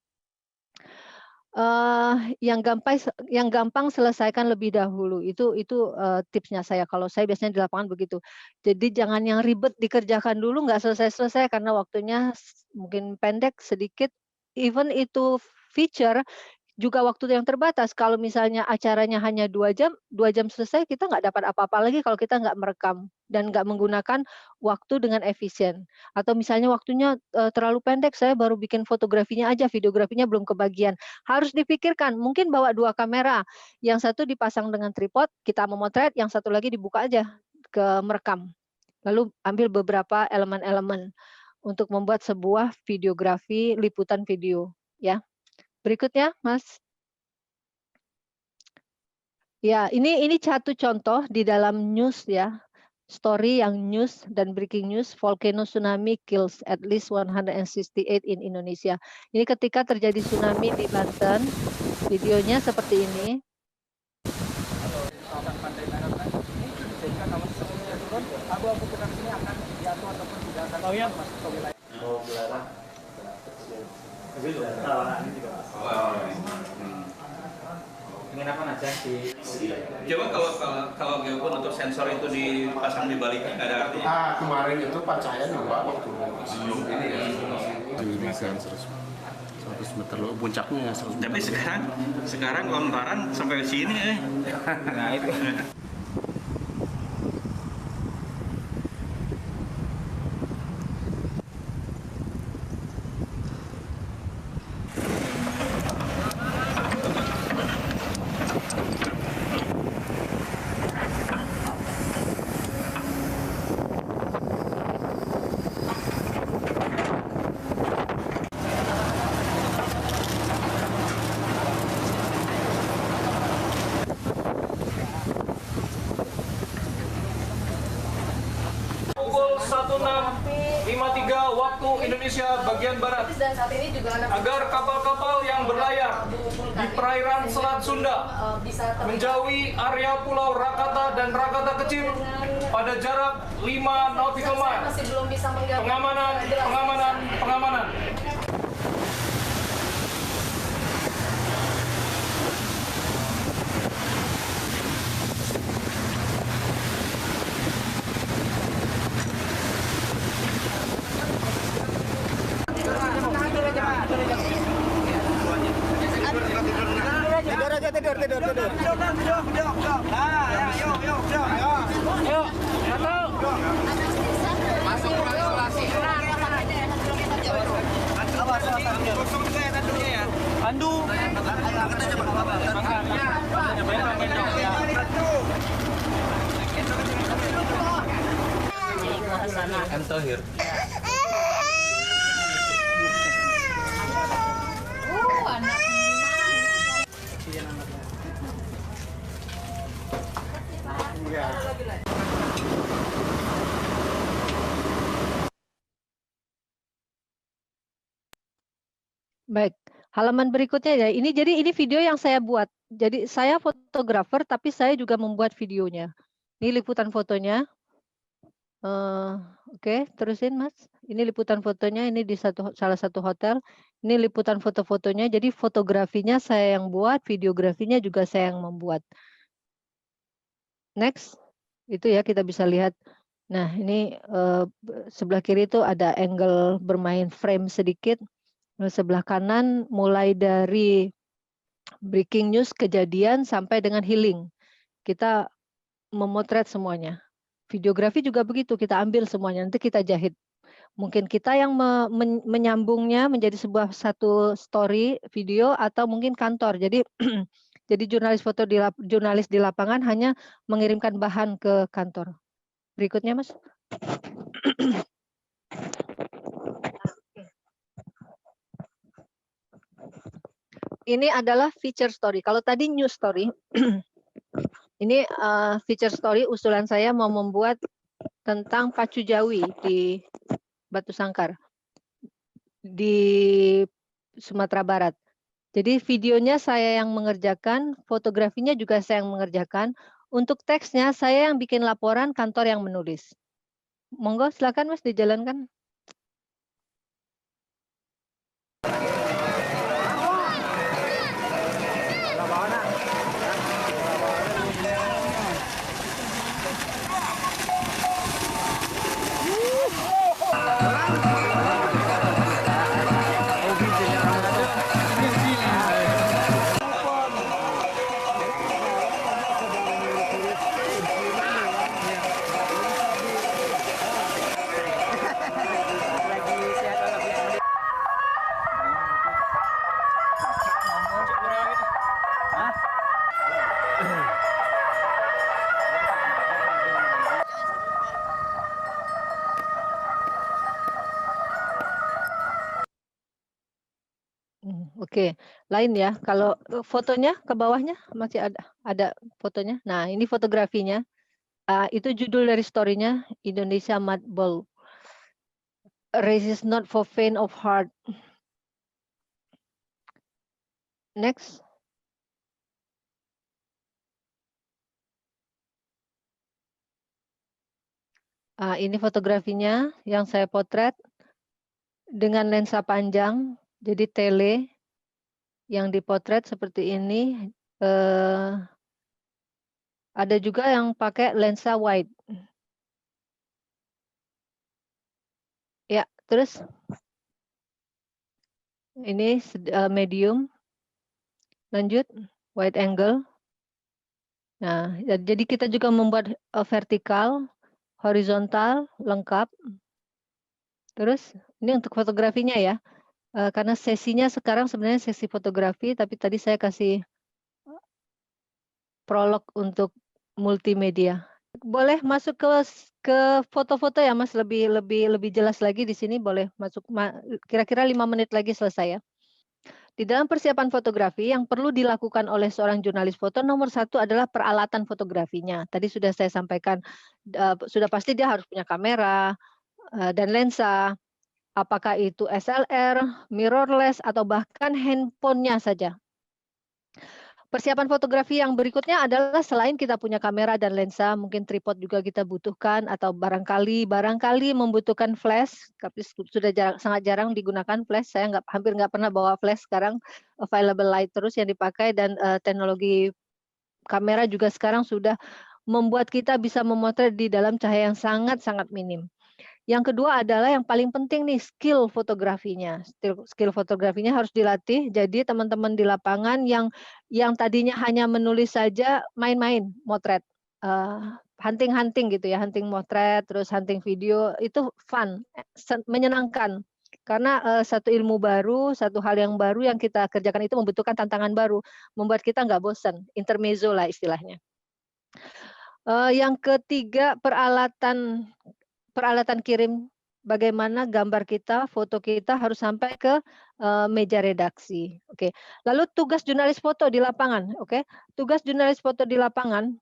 Yang gampang selesaikan lebih dahulu, itu, tipsnya saya, kalau saya biasanya di lapangan begitu. Jadi jangan yang ribet dikerjakan dulu, nggak selesai-selesai karena waktunya mungkin pendek, sedikit, even itu feature, juga waktu yang terbatas. Kalau misalnya acaranya hanya 2 jam selesai, kita nggak dapat apa-apa lagi kalau kita nggak merekam dan nggak menggunakan waktu dengan efisien. Atau misalnya waktunya, terlalu pendek, saya baru bikin fotografinya aja, videografinya belum kebagian. Harus dipikirkan, mungkin bawa 2 kamera, yang satu dipasang dengan tripod, kita memotret, yang satu lagi dibuka aja ke merekam. Lalu ambil beberapa elemen-elemen untuk membuat sebuah videografi, liputan video, ya. Berikutnya, Mas. Ya, ini satu contoh di dalam news ya, story yang news dan breaking news, volcano tsunami kills at least 168 in Indonesia. Ini ketika terjadi tsunami di Banten, videonya seperti ini.
Kawasan pantai barat tadi, sehingga kalau semuanya turun, abu-abu vulkanis ini akan jatuh ataupun tidak akan masuk ke wilayah.
Oh, belarang.
Ingin apa aja sih?
Coba kalau Geopon untuk sensor itu dipasang di baliknya nggak ada artinya.
Kemarin itu Pak Cahaya juga waktu sebelum ini ya.
Tinggi kan 100 meter loh, puncaknya 100 meter.
Tapi sekarang lontaran sampai sini.
Nah itu.
Pukul 16.53 waktu waktu Indonesia bagian barat,
Dan saat ini juga ada
agar kapal-kapal yang berlayar di perairan Selat Sunda menjauhi area Pulau Rakata dan Rakata kecil pada jarak 5 nautical mile.
masih belum bisa menggambarkan
Pengamanan.
M. Thohir.
Baik, halaman berikutnya ya. Ini video yang saya buat. Jadi saya fotografer, tapi saya juga membuat videonya. Ini liputan fotonya. Oke, terusin Mas. Ini liputan fotonya. Ini di salah satu hotel. Ini liputan foto-fotonya. Jadi fotografinya saya yang buat, videografinya juga saya yang membuat. Next, itu ya kita bisa lihat. Nah, ini sebelah kiri itu ada angle bermain frame sedikit. Sebelah kanan mulai dari breaking news, kejadian sampai dengan healing. Kita memotret semuanya. Videografi juga begitu, kita ambil semuanya, nanti kita jahit. Mungkin kita yang menyambungnya menjadi satu story video atau mungkin kantor. Jadi jadi jurnalis di lapangan hanya mengirimkan bahan ke kantor. Berikutnya, Mas. Ini adalah feature story. Kalau tadi news story, ini feature story usulan saya mau membuat tentang pacu Jawi di Batu Sangkar di Sumatera Barat. Jadi videonya saya yang mengerjakan, fotografinya juga saya yang mengerjakan. Untuk teksnya saya yang bikin laporan, kantor yang menulis. Monggo silakan Mas dijalankan. Oke, lain ya. Kalau fotonya ke bawahnya masih ada fotonya. Nah, ini fotografinya. Itu judul dari story-nya Indonesia Mud Bowl. Race is not for faint of heart. Next. Ini fotografinya yang saya potret dengan lensa panjang, jadi tele yang dipotret seperti ini. Ada juga yang pakai lensa wide. Ya, terus ini medium. Lanjut, wide angle. Nah, jadi kita juga membuat vertikal, horizontal, lengkap. Terus, ini untuk fotografinya ya. Karena sesinya sekarang sebenarnya sesi fotografi, tapi tadi saya kasih prolog untuk multimedia. Boleh masuk ke foto-foto ya Mas, lebih jelas lagi di sini, boleh masuk kira-kira 5 menit lagi selesai ya. Di dalam persiapan fotografi yang perlu dilakukan oleh seorang jurnalis foto, nomor 1 adalah peralatan fotografinya. Tadi sudah saya sampaikan, sudah pasti dia harus punya kamera dan lensa. apakah itu SLR, mirrorless, atau bahkan handphonenya saja. Persiapan fotografi yang berikutnya adalah selain kita punya kamera dan lensa, mungkin tripod juga kita butuhkan, atau barangkali membutuhkan flash, tapi sudah sangat jarang digunakan flash. Saya hampir nggak pernah bawa flash sekarang, available light terus yang dipakai, dan teknologi kamera juga sekarang sudah membuat kita bisa memotret di dalam cahaya yang sangat-sangat minim. Yang kedua adalah yang paling penting nih, skill fotografinya. Skill fotografinya harus dilatih. Jadi teman-teman di lapangan yang tadinya hanya menulis saja, main-main motret, hunting-hunting gitu ya, hunting motret, terus hunting video, itu fun, menyenangkan. Karena satu ilmu baru, satu hal yang baru yang kita kerjakan itu membutuhkan tantangan baru, membuat kita nggak bosan, intermezzo lah istilahnya. Yang ketiga, peralatan kirim, bagaimana gambar kita, foto kita harus sampai ke meja redaksi. Oke. Lalu tugas jurnalis foto di lapangan. Oke. Tugas jurnalis foto di lapangan.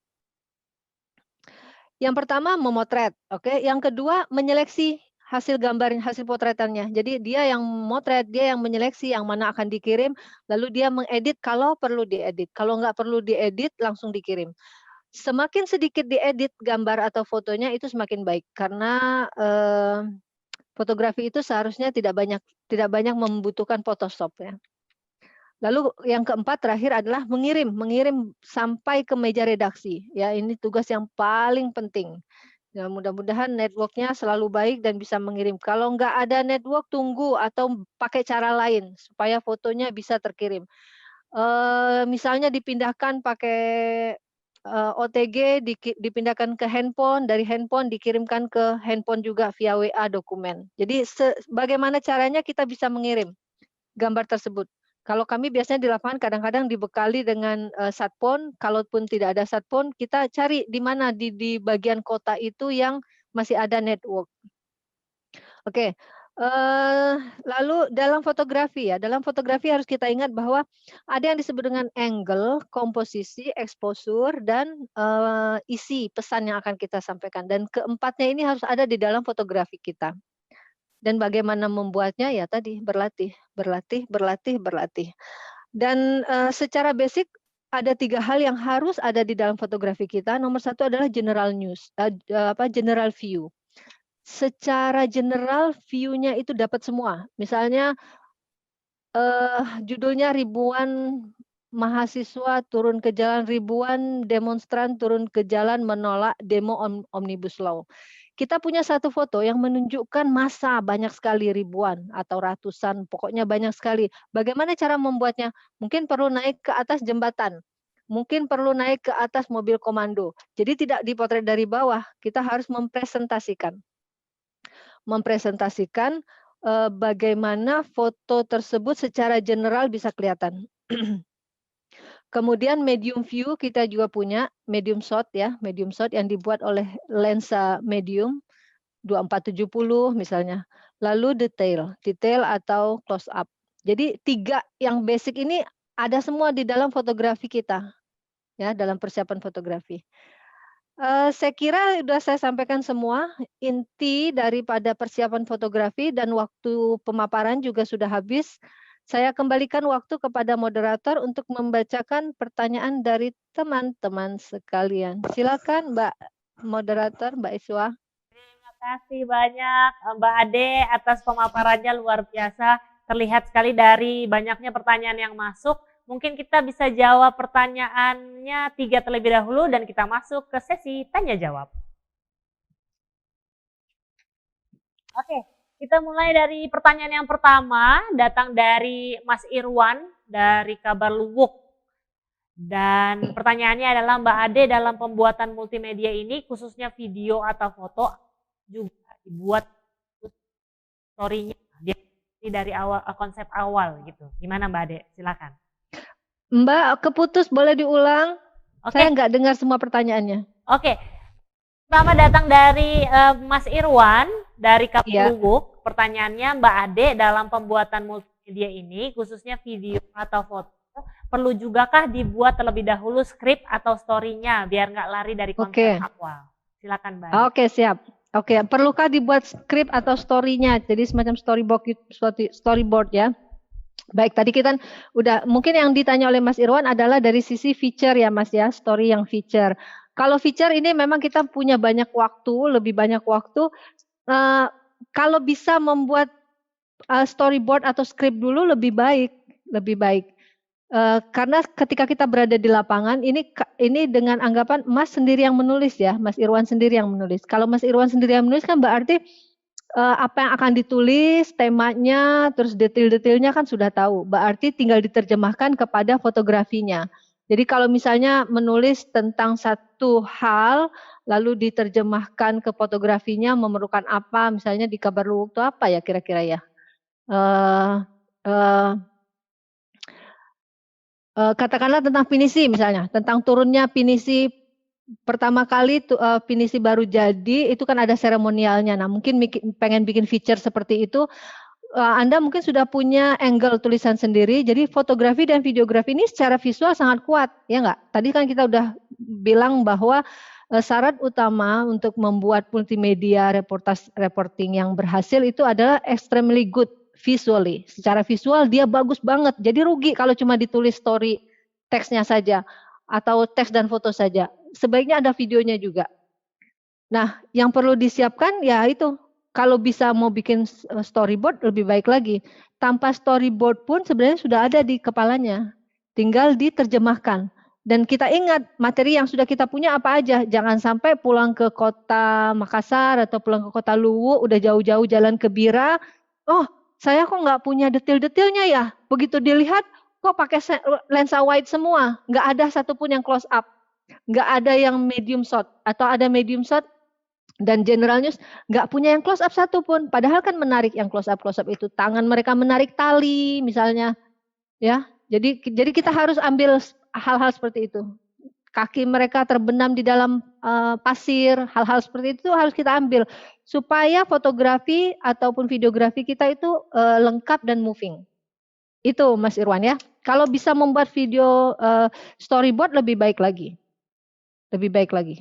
Yang pertama memotret. Oke. Yang kedua menyeleksi hasil gambar, hasil potretannya. Jadi dia yang motret, dia yang menyeleksi yang mana akan dikirim, lalu dia mengedit kalau perlu diedit. Kalau nggak perlu diedit, langsung dikirim. Semakin sedikit diedit gambar atau fotonya itu semakin baik, karena fotografi itu seharusnya tidak banyak membutuhkan Photoshop ya. Lalu yang keempat terakhir adalah mengirim sampai ke meja redaksi. Ya, ini tugas yang paling penting. Ya, mudah-mudahan networknya selalu baik dan bisa mengirim. Kalau nggak ada network, tunggu atau pakai cara lain supaya fotonya bisa terkirim. Misalnya dipindahkan pakai OTG, dipindahkan ke handphone, dari handphone dikirimkan ke handphone juga via WA dokumen. Jadi bagaimana caranya kita bisa mengirim gambar tersebut. Kalau kami biasanya di lapangan kadang-kadang dibekali dengan smartphone, kalaupun tidak ada smartphone, kita cari di mana di bagian kota itu yang masih ada network. Oke. Lalu dalam fotografi harus kita ingat bahwa ada yang disebut dengan angle, komposisi, exposure, dan isi pesan yang akan kita sampaikan. Dan keempatnya ini harus ada di dalam fotografi kita. Dan bagaimana membuatnya ya tadi berlatih. Dan secara basic ada 3 hal yang harus ada di dalam fotografi kita. Nomor 1 adalah general view. Secara general view-nya itu dapat semua. Misalnya judulnya ribuan mahasiswa turun ke jalan, ribuan demonstran turun ke jalan menolak demo Omnibus Law. Kita punya satu foto yang menunjukkan massa banyak sekali, ribuan atau ratusan, pokoknya banyak sekali. Bagaimana cara membuatnya? Mungkin perlu naik ke atas jembatan. Mungkin perlu naik ke atas mobil komando. Jadi tidak dipotret dari bawah, kita harus mempresentasikan bagaimana foto tersebut secara general bisa kelihatan. Kemudian medium view kita juga punya, medium shot yang dibuat oleh lensa medium 2470 misalnya. Lalu detail atau close up. Jadi 3 yang basic ini ada semua di dalam fotografi kita, ya, dalam persiapan fotografi. Saya kira sudah saya sampaikan semua inti daripada persiapan fotografi, dan waktu pemaparan juga sudah habis. Saya kembalikan waktu kepada moderator untuk membacakan pertanyaan dari teman-teman sekalian. Silakan Mbak Moderator, Mbak Iswa.
Terima kasih banyak Mbak Ade atas pemaparannya, luar biasa. Terlihat sekali dari banyaknya pertanyaan yang masuk. Mungkin kita bisa jawab pertanyaannya 3 terlebih dahulu dan kita masuk ke sesi tanya jawab. Oke, kita mulai dari pertanyaan yang pertama, datang dari Mas Irwan dari Kabar Luwuk. Dan pertanyaannya adalah, Mbak Ade, dalam pembuatan multimedia ini khususnya video atau foto juga dibuat story-nya dari awal, konsep awal gitu. Gimana Mbak Ade? Silakan.
Mbak, keputus, boleh diulang? Okay. Saya nggak dengar semua pertanyaannya.
Oke. Pertama datang dari Mas Irwan dari Kabar Luwuk. Pertanyaannya, Mbak Ade, dalam pembuatan multimedia ini, khususnya video atau foto, perlu jugakah dibuat terlebih dahulu skrip atau story-nya biar nggak lari dari konsep awal? Silakan Mbak Ade.
Oke, siap. Oke, perlukah dibuat skrip atau story-nya? Jadi semacam storyboard ya. Baik, tadi kita udah, mungkin yang ditanya oleh Mas Irwan adalah dari sisi feature ya Mas ya, story yang feature. Kalau feature ini memang kita punya banyak waktu, lebih banyak waktu. Kalau bisa membuat storyboard atau skrip dulu lebih baik, lebih baik. Karena ketika kita berada di lapangan, ini dengan anggapan Mas sendiri yang menulis ya, Mas Irwan sendiri yang menulis. Kalau Mas Irwan sendiri yang menulis kan berarti apa yang akan ditulis, temanya, terus detail-detailnya kan sudah tahu. Berarti tinggal diterjemahkan kepada fotografinya. Jadi kalau misalnya menulis tentang satu hal, lalu diterjemahkan ke fotografinya memerlukan apa, misalnya di kabar luwuk itu apa ya kira-kira ya? Katakanlah tentang pinisi misalnya, tentang turunnya pinisi pertama kali pinisi baru jadi, itu kan ada seremonialnya. Nah mungkin pengen bikin feature seperti itu, Anda mungkin sudah punya angle tulisan sendiri, jadi fotografi dan videografi ini secara visual sangat kuat, ya nggak? Tadi kan kita udah bilang bahwa syarat utama untuk membuat multimedia reporting yang berhasil itu adalah extremely good visually. Secara visual dia bagus banget. Jadi rugi kalau cuma ditulis story teksnya saja atau teks dan foto saja. Sebaiknya ada videonya juga. Nah, yang perlu disiapkan ya itu. Kalau bisa mau bikin storyboard lebih baik lagi. Tanpa storyboard pun sebenarnya sudah ada di kepalanya. Tinggal diterjemahkan. Dan kita ingat materi yang sudah kita punya apa aja. Jangan sampai pulang ke kota Makassar atau pulang ke kota Luwu udah jauh-jauh jalan ke Bira. Oh, saya kok nggak punya detail-detailnya ya. Begitu dilihat, kok pakai lensa wide semua. Nggak ada satupun yang close up. Nggak ada yang medium shot. Atau ada medium shot dan general news nggak punya yang close up satupun. Padahal kan menarik yang close up itu. Tangan mereka menarik tali misalnya. Ya, jadi kita harus ambil hal-hal seperti itu. Kaki mereka terbenam di dalam pasir. Hal-hal seperti itu harus kita ambil. Supaya fotografi ataupun videografi kita itu lengkap dan moving. Itu Mas Irwan ya. Kalau bisa membuat video storyboard lebih baik lagi. Lebih baik lagi.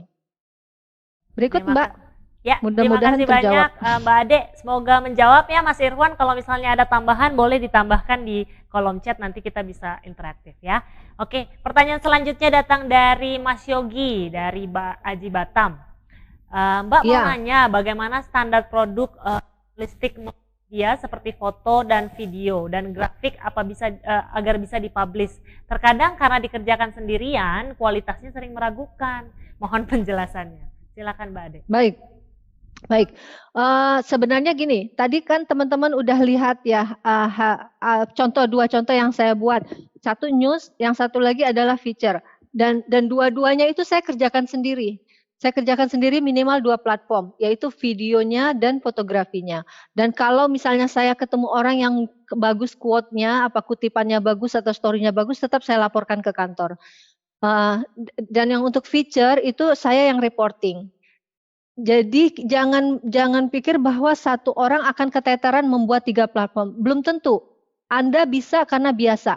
Berikut Mbak.
Ya,
mudah-mudahan
terima kasih banyak Mbak Ade. Semoga menjawab ya Mas Irwan. Kalau misalnya ada tambahan boleh ditambahkan di kolom chat, nanti kita bisa interaktif ya. Oke, pertanyaan selanjutnya datang dari Mas Yogi dari Aji Batam. Mbak mau nanya bagaimana standar produk jurnalistik media seperti foto dan video dan grafik agar bisa dipublish. Terkadang karena dikerjakan sendirian kualitasnya sering meragukan. Mohon penjelasannya. Silakan Mbak Ade.
Baik. Sebenarnya gini, tadi kan teman-teman udah lihat ya dua contoh yang saya buat. Satu news, yang satu lagi adalah feature. Dan dua-duanya itu saya kerjakan sendiri. Saya kerjakan sendiri minimal 2 platform, yaitu videonya dan fotografinya. Dan kalau misalnya saya ketemu orang yang bagus quote-nya, kutipannya bagus atau story-nya bagus, tetap saya laporkan ke kantor. Dan yang untuk feature itu saya yang reporting. Jadi jangan pikir bahwa satu orang akan keteteran membuat 3 platform. Belum tentu. Anda bisa karena biasa.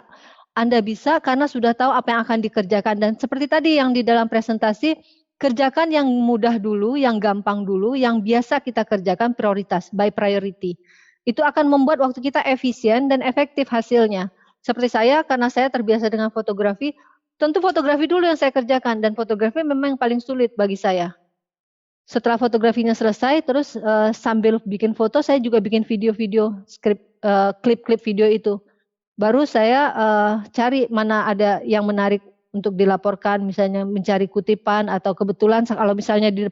Anda bisa karena sudah tahu apa yang akan dikerjakan. Dan seperti tadi yang di dalam presentasi, kerjakan yang mudah dulu, yang gampang dulu, yang biasa kita kerjakan prioritas, by priority. Itu akan membuat waktu kita efisien dan efektif hasilnya. Seperti saya, karena saya terbiasa dengan fotografi, tentu fotografi dulu yang saya kerjakan. Dan fotografi memang yang paling sulit bagi saya. Setelah fotografinya selesai, terus sambil bikin foto, saya juga bikin video-video, klip-klip video itu. Baru saya cari mana ada yang menarik untuk dilaporkan, misalnya mencari kutipan, atau kebetulan kalau misalnya di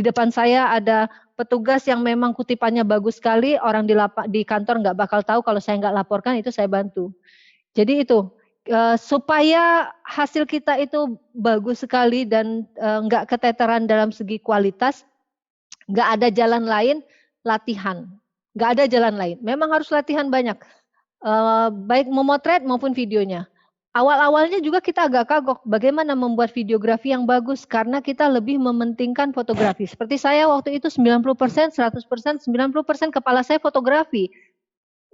depan saya ada petugas yang memang kutipannya bagus sekali, orang di kantor nggak bakal tahu kalau saya nggak laporkan, itu saya bantu. Jadi itu supaya hasil kita itu bagus sekali dan nggak keteteran dalam segi kualitas, nggak ada jalan lain, latihan. Nggak ada jalan lain. Memang harus latihan banyak, baik memotret maupun videonya. Awal-awalnya juga kita agak kagok bagaimana membuat videografi yang bagus karena kita lebih mementingkan fotografi. Seperti saya waktu itu 90%, 100%, 90% kepala saya fotografi.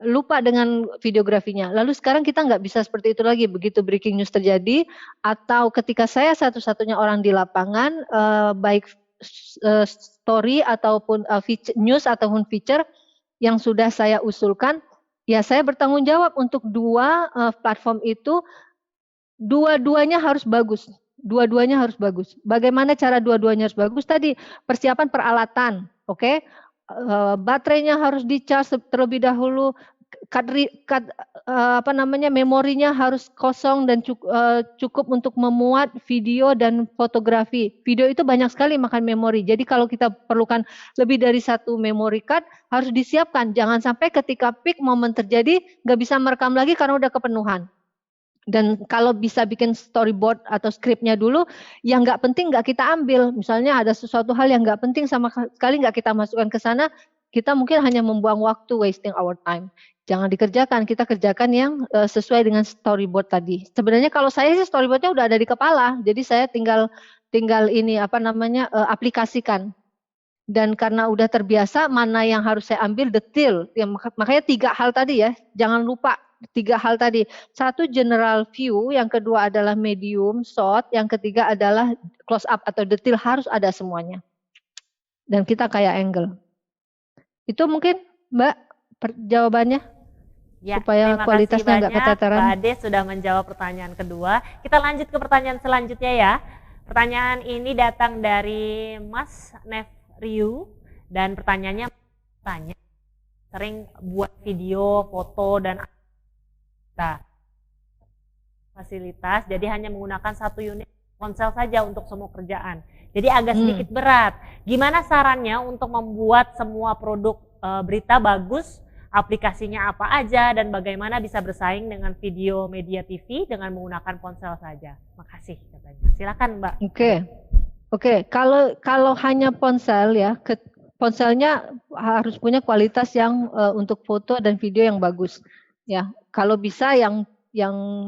Lupa dengan videografinya. Lalu sekarang kita nggak bisa seperti itu lagi. Begitu breaking news terjadi atau ketika saya satu-satunya orang di lapangan, baik story ataupun news ataupun feature yang sudah saya usulkan, ya saya bertanggung jawab untuk dua platform itu, dua-duanya harus bagus. Dua-duanya harus bagus. Bagaimana cara dua-duanya harus bagus? Tadi persiapan peralatan, oke? Baterainya harus dicas terlebih dahulu. Memorinya harus kosong dan cukup untuk memuat video dan fotografi. Video itu banyak sekali makan memori. Jadi kalau kita perlukan lebih dari satu memory card harus disiapkan. Jangan sampai ketika peak momen terjadi nggak bisa merekam lagi karena udah kepenuhan. Dan kalau bisa bikin storyboard atau skripnya dulu, yang nggak penting nggak kita ambil. Misalnya ada sesuatu hal yang nggak penting sama sekali nggak kita masukkan ke sana, kita mungkin hanya membuang waktu, wasting our time. Jangan dikerjakan, kita kerjakan yang sesuai dengan storyboard tadi. Sebenarnya kalau saya sih storyboardnya udah ada di kepala, jadi saya tinggal aplikasikan. Dan karena udah terbiasa mana yang harus saya ambil detail, ya, makanya 3 hal tadi ya, jangan lupa 3 hal tadi. 1 general view, yang kedua adalah medium, short, yang ketiga adalah close up atau detail, harus ada semuanya. Dan kita kayak angle. Itu mungkin Mbak jawabannya.
Ya,
Supaya
terima
kualitasnya nggak
kasih
keteteran.
Mbak Ade sudah menjawab pertanyaan kedua. Kita lanjut ke pertanyaan selanjutnya ya. Pertanyaan ini datang dari Mas Nefriu dan pertanyaannya tanya sering buat video, foto dan fasilitas, jadi hanya menggunakan 1 unit ponsel saja untuk semua kerjaan. Jadi agak sedikit berat. Gimana sarannya untuk membuat semua produk berita bagus? Aplikasinya apa aja dan bagaimana bisa bersaing dengan video media TV dengan menggunakan ponsel saja. Makasih katanya. Silakan Mbak.
Oke. Kalau hanya ponsel ya, ponselnya harus punya kualitas yang untuk foto dan video yang bagus. Ya, kalau bisa yang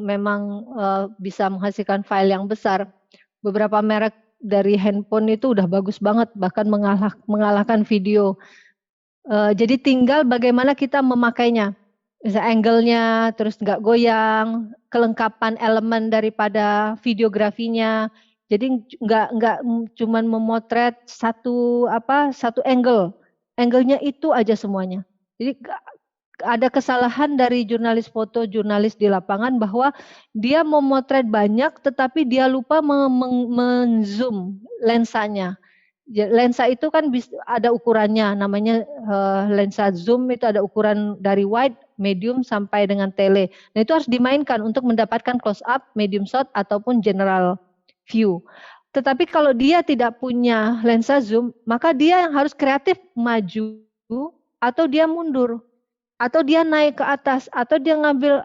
memang bisa menghasilkan file yang besar. Beberapa merek dari handphone itu udah bagus banget, bahkan mengalahkan video. Jadi tinggal bagaimana kita memakainya, misalnya angle-nya, terus nggak goyang, kelengkapan elemen daripada videografinya. Jadi nggak cuman memotret satu angle-nya itu aja semuanya. Jadi ada kesalahan dari jurnalis foto, jurnalis di lapangan bahwa dia memotret banyak, tetapi dia lupa men-zoom lensanya. Lensa itu kan ada ukurannya, namanya lensa zoom, itu ada ukuran dari wide, medium sampai dengan tele. Nah itu harus dimainkan untuk mendapatkan close up, medium shot ataupun general view. Tetapi kalau dia tidak punya lensa zoom, maka dia yang harus kreatif maju atau dia mundur, atau dia naik ke atas, atau dia ngambil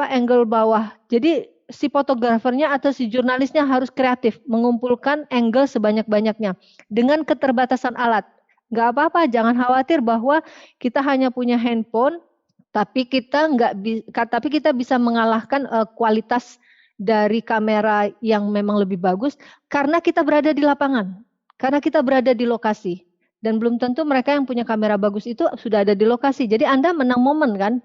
angle bawah. Jadi si fotografernya atau si jurnalisnya harus kreatif, mengumpulkan angle sebanyak-banyaknya dengan keterbatasan alat. Nggak apa-apa, jangan khawatir bahwa kita hanya punya handphone, tapi kita bisa mengalahkan kualitas dari kamera yang memang lebih bagus karena kita berada di lapangan, karena kita berada di lokasi. Dan belum tentu mereka yang punya kamera bagus itu sudah ada di lokasi. Jadi Anda menang momen kan,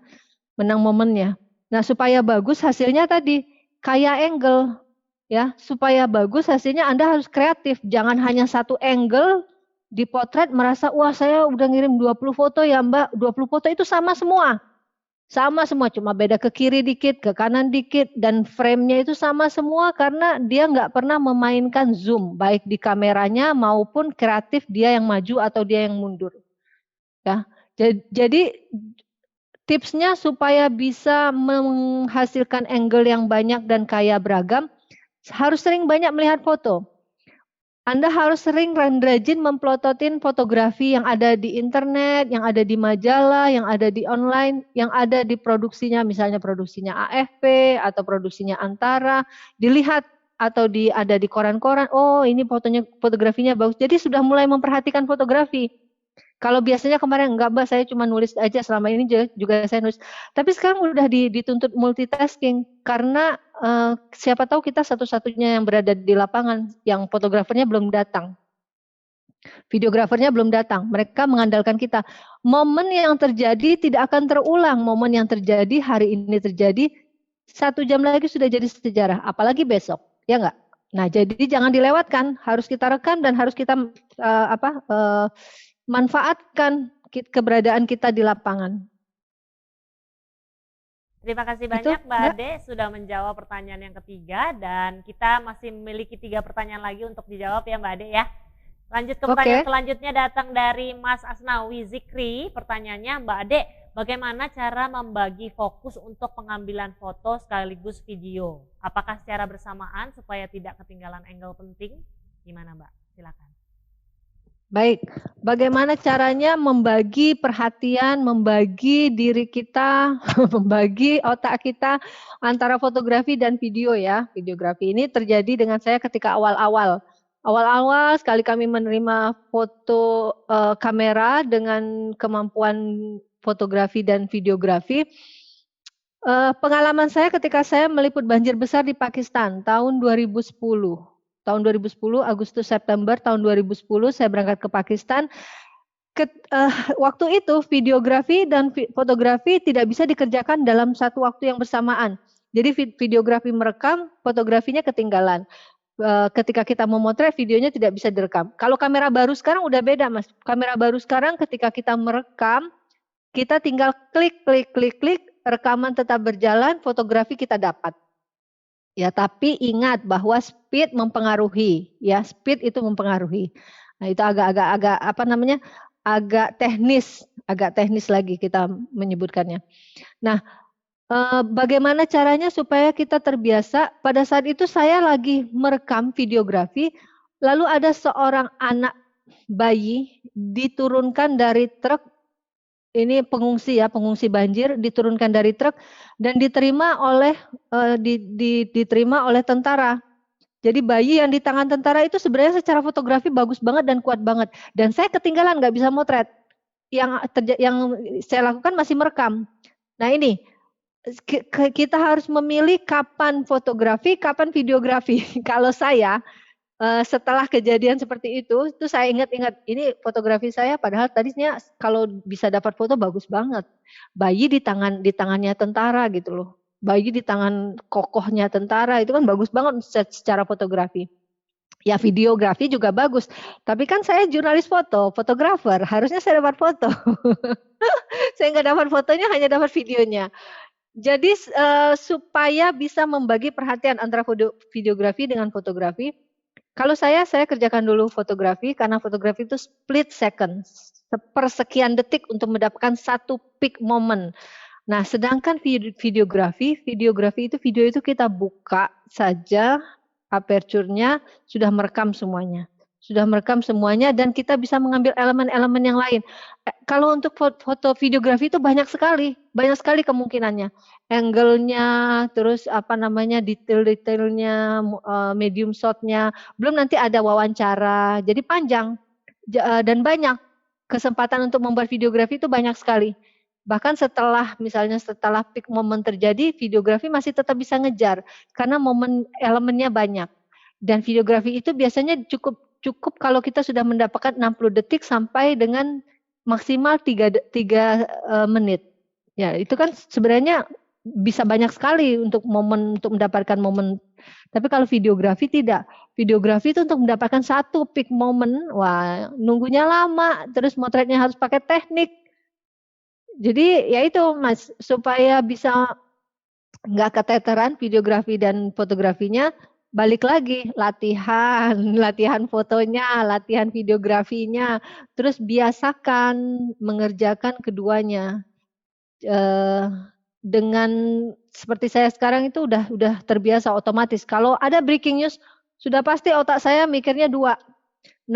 menang momennya. Nah supaya bagus hasilnya tadi, kayak angle, ya supaya bagus hasilnya Anda harus kreatif, jangan hanya satu angle dipotret merasa wah saya udah ngirim 20 foto ya Mbak, 20 foto itu sama semua, cuma beda ke kiri dikit, ke kanan dikit, dan frame-nya itu sama semua karena dia nggak pernah memainkan zoom, baik di kameranya maupun kreatif dia yang maju atau dia yang mundur, ya. Jadi tipsnya supaya bisa menghasilkan angle yang banyak dan kaya beragam, harus sering banyak melihat foto. Anda harus sering rajin memplototin fotografi yang ada di internet, yang ada di majalah, yang ada di online, yang ada di produksinya, misalnya produksinya AFP atau produksinya Antara, dilihat atau ada di koran-koran, oh ini fotografinya bagus. Jadi sudah mulai memperhatikan fotografi. Kalau biasanya kemarin enggak Mbak, saya cuma nulis aja, selama ini juga saya nulis. Tapi sekarang udah dituntut multitasking karena siapa tahu kita satu-satunya yang berada di lapangan, yang fotografernya belum datang. Videografernya belum datang, mereka mengandalkan kita. Momen yang terjadi tidak akan terulang, momen yang terjadi hari ini terjadi, 1 jam lagi sudah jadi sejarah, apalagi besok, ya enggak? Nah, jadi jangan dilewatkan, harus kita rekam dan harus kita manfaatkan keberadaan kita di lapangan.
Terima kasih banyak Mbak Ade sudah menjawab pertanyaan yang ketiga, dan kita masih memiliki 3 pertanyaan lagi untuk dijawab ya Mbak Ade ya. Lanjut ke pertanyaan selanjutnya, datang dari Mas Asnawi Zikri. Pertanyaannya, Mbak Ade, bagaimana cara membagi fokus untuk pengambilan foto sekaligus video? Apakah secara bersamaan supaya tidak ketinggalan angle penting? Gimana Mbak? Silakan.
Baik, bagaimana caranya membagi perhatian, membagi diri kita, membagi otak kita antara fotografi dan video ya. Videografi ini terjadi dengan saya ketika awal-awal. Awal-awal sekali kami menerima foto kamera dengan kemampuan fotografi dan videografi. Pengalaman saya ketika saya meliput banjir besar di Pakistan tahun 2010. Tahun 2010, Agustus September tahun 2010 saya berangkat ke Pakistan. Waktu itu videografi dan fotografi tidak bisa dikerjakan dalam satu waktu yang bersamaan. Jadi videografi merekam, fotografinya ketinggalan. Ketika kita memotret, videonya tidak bisa direkam. Kalau kamera baru sekarang udah beda Mas. Kamera baru sekarang ketika kita merekam, kita tinggal klik, rekaman tetap berjalan, fotografi kita dapat. Ya, tapi ingat bahwa speed mempengaruhi, ya, speed itu mempengaruhi. Nah, itu agak teknis lagi kita menyebutkannya. Nah, bagaimana caranya supaya kita terbiasa? Pada saat itu saya lagi merekam videografi, lalu ada seorang anak bayi diturunkan dari truk. Ini pengungsi banjir, diturunkan dari truk dan diterima oleh tentara. Jadi bayi yang di tangan tentara itu sebenarnya secara fotografi bagus banget dan kuat banget. Dan saya ketinggalan, nggak bisa motret. Yang saya lakukan masih merekam. Nah ini, kita harus memilih kapan fotografi, kapan videografi. Kalau saya setelah kejadian seperti itu saya ingat ini fotografi saya, padahal tadinya kalau bisa dapat foto bagus banget. Bayi di tangannya tentara gitu loh. Bayi di tangan kokohnya tentara itu kan bagus banget secara fotografi. Ya videografi juga bagus. Tapi kan saya jurnalis foto, fotografer, harusnya saya dapat foto. Saya nggak dapat fotonya, hanya dapat videonya. Jadi supaya bisa membagi perhatian antara videografi dengan fotografi. Kalau saya kerjakan dulu fotografi, karena fotografi itu split second, sepersekian detik untuk mendapatkan satu peak moment. Nah, sedangkan videografi itu video itu kita buka saja, aperture-nya sudah merekam semuanya. Dan kita bisa mengambil elemen-elemen yang lain. Kalau untuk foto videografi itu banyak sekali kemungkinannya. Angle-nya, terus detail-detailnya, medium shot-nya, belum nanti ada wawancara. Jadi panjang dan banyak kesempatan untuk membuat videografi itu banyak sekali. Bahkan setelah peak moment terjadi, videografi masih tetap bisa ngejar karena elemennya banyak. Dan videografi itu biasanya cukup kalau kita sudah mendapatkan 60 detik sampai dengan maksimal 3 menit. Ya, itu kan sebenarnya bisa banyak sekali untuk mendapatkan momen. Tapi kalau videografi tidak. Videografi itu untuk mendapatkan satu peak moment, wah, nunggunya lama, terus motretnya harus pakai teknik. Jadi ya itu Mas, supaya bisa nggak keteteran videografi dan fotografinya, balik lagi latihan fotonya, latihan videografinya, terus biasakan mengerjakan keduanya. Dengan seperti saya sekarang itu udah terbiasa otomatis. Kalau ada breaking news, sudah pasti otak saya mikirnya 60-40,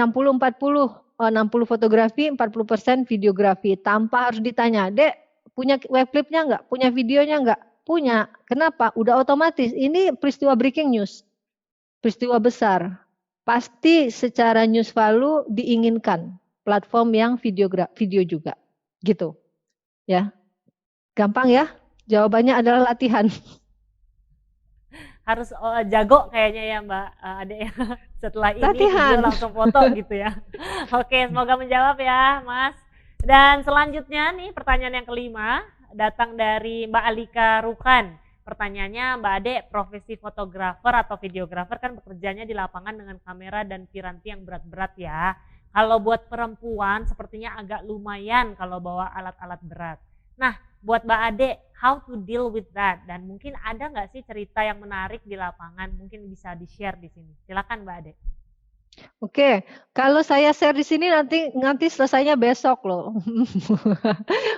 60 fotografi, 40% videografi, tanpa harus ditanya, Dek, punya web clipnya nggak? Punya videonya nggak? Punya. Kenapa? Udah otomatis. Ini peristiwa breaking news. Peristiwa besar, pasti secara news value diinginkan platform yang video juga, gitu, ya. Gampang ya, jawabannya adalah latihan.
Harus jago kayaknya ya Mbak Ade ya. Setelah ini video langsung foto gitu ya. Oke, semoga menjawab ya Mas. Dan selanjutnya nih pertanyaan yang kelima, datang dari Mbak Alika Rukan. pertanyaannya Mbak Ade, profesi fotografer atau videografer kan bekerjanya di lapangan dengan kamera dan piranti yang berat-berat ya. Kalau buat perempuan sepertinya agak lumayan kalau bawa alat-alat berat. Nah, buat Mbak Ade, how to deal with that? Dan mungkin ada nggak sih cerita yang menarik di lapangan? Mungkin bisa di-share di sini. Silakan Mbak Ade.
Oke, kalau saya share di sini nanti selesainya besok loh.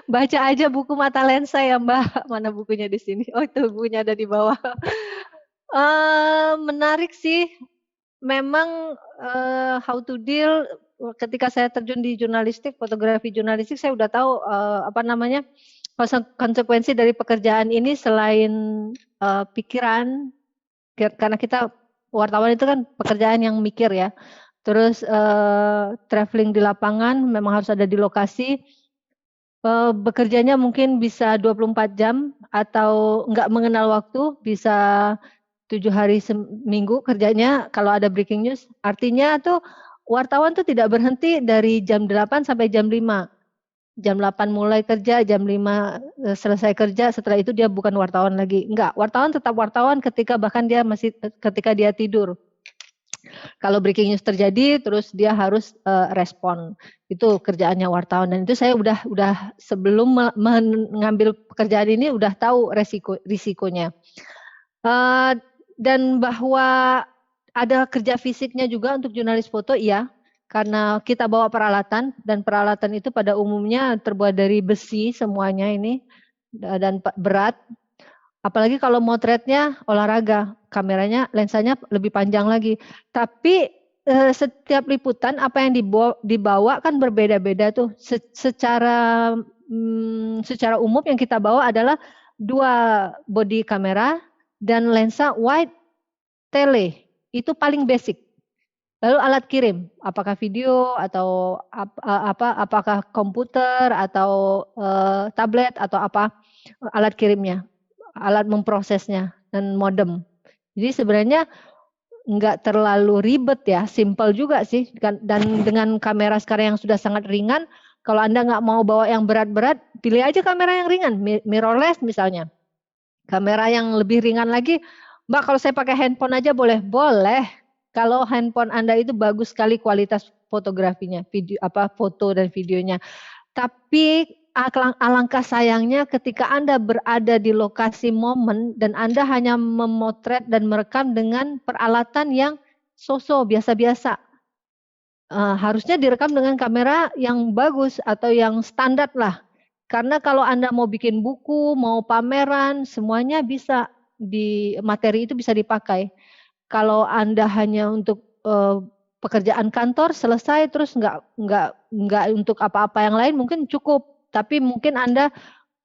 Baca aja buku Mata Lensa ya Mbak. Mana bukunya di sini? Oh itu bukunya ada di bawah. Menarik sih. Memang how to deal ketika saya terjun di jurnalistik, fotografi jurnalistik, saya udah tahu konsekuensi dari pekerjaan ini selain pikiran, karena kita wartawan itu kan pekerjaan yang mikir ya. Terus traveling di lapangan, memang harus ada di lokasi. Bekerjanya mungkin bisa 24 jam atau nggak mengenal waktu, bisa 7 hari seminggu kerjanya kalau ada breaking news. Artinya tuh wartawan tuh tidak berhenti dari jam 8 sampai jam 5. Jam 8 mulai kerja, jam 5 selesai kerja, setelah itu dia bukan wartawan lagi. Enggak, wartawan tetap wartawan ketika ketika dia tidur. Kalau breaking news terjadi, terus dia harus respon. Itu kerjaannya wartawan, dan itu saya udah sebelum mengambil pekerjaan ini udah tahu risikonya. Dan bahwa ada kerja fisiknya juga untuk jurnalis foto, iya. Karena kita bawa peralatan, dan peralatan itu pada umumnya terbuat dari besi semuanya ini, dan berat. Apalagi kalau motretnya olahraga, kameranya, lensanya lebih panjang lagi. Tapi setiap liputan apa yang dibawa kan berbeda-beda tuh. Secara umum yang kita bawa adalah 2 body kamera dan lensa wide tele. Itu paling basic. Lalu alat kirim, apakah video atau apakah komputer atau tablet atau apa alat kirimnya, alat memprosesnya, dan modem. Jadi sebenarnya nggak terlalu ribet ya, simple juga sih. Dan dengan kamera sekarang yang sudah sangat ringan, kalau Anda nggak mau bawa yang berat-berat, pilih aja kamera yang ringan, mirrorless misalnya. Kamera yang lebih ringan lagi, Mbak kalau saya pakai handphone aja boleh? Boleh. Kalau handphone Anda itu bagus sekali kualitas fotografinya, foto dan videonya. Tapi alangkah sayangnya ketika Anda berada di lokasi momen dan Anda hanya memotret dan merekam dengan peralatan yang biasa-biasa. Harusnya direkam dengan kamera yang bagus atau yang standar lah. Karena kalau Anda mau bikin buku, mau pameran, semuanya bisa materi itu bisa dipakai. Kalau Anda hanya untuk pekerjaan kantor selesai, terus nggak untuk apa-apa yang lain mungkin cukup. Tapi mungkin Anda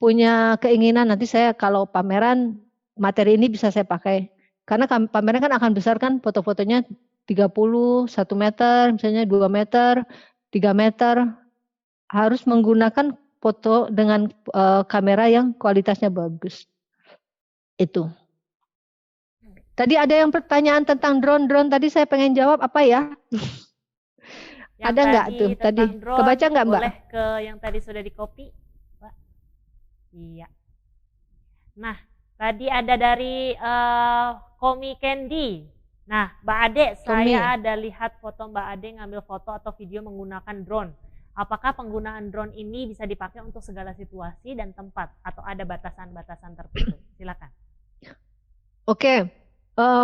punya keinginan nanti saya kalau pameran materi ini bisa saya pakai. Karena pameran kan akan besar kan, foto-fotonya 30, 1 meter, misalnya 2 meter, 3 meter. Harus menggunakan foto dengan kamera yang kualitasnya bagus. Itu. Tadi ada yang pertanyaan tentang drone tadi saya pengen jawab apa ya? Ada nggak tuh tadi? Kebaca nggak Mbak?
Boleh ke yang tadi sudah di copy, Mbak? Iya. Nah, tadi ada dari Komi Candy. Nah, Mbak Ade, saya ada lihat foto Mbak Ade ngambil foto atau video menggunakan drone. Apakah penggunaan drone ini bisa dipakai untuk segala situasi dan tempat atau ada batasan-batasan tertentu? Silakan.
Oke.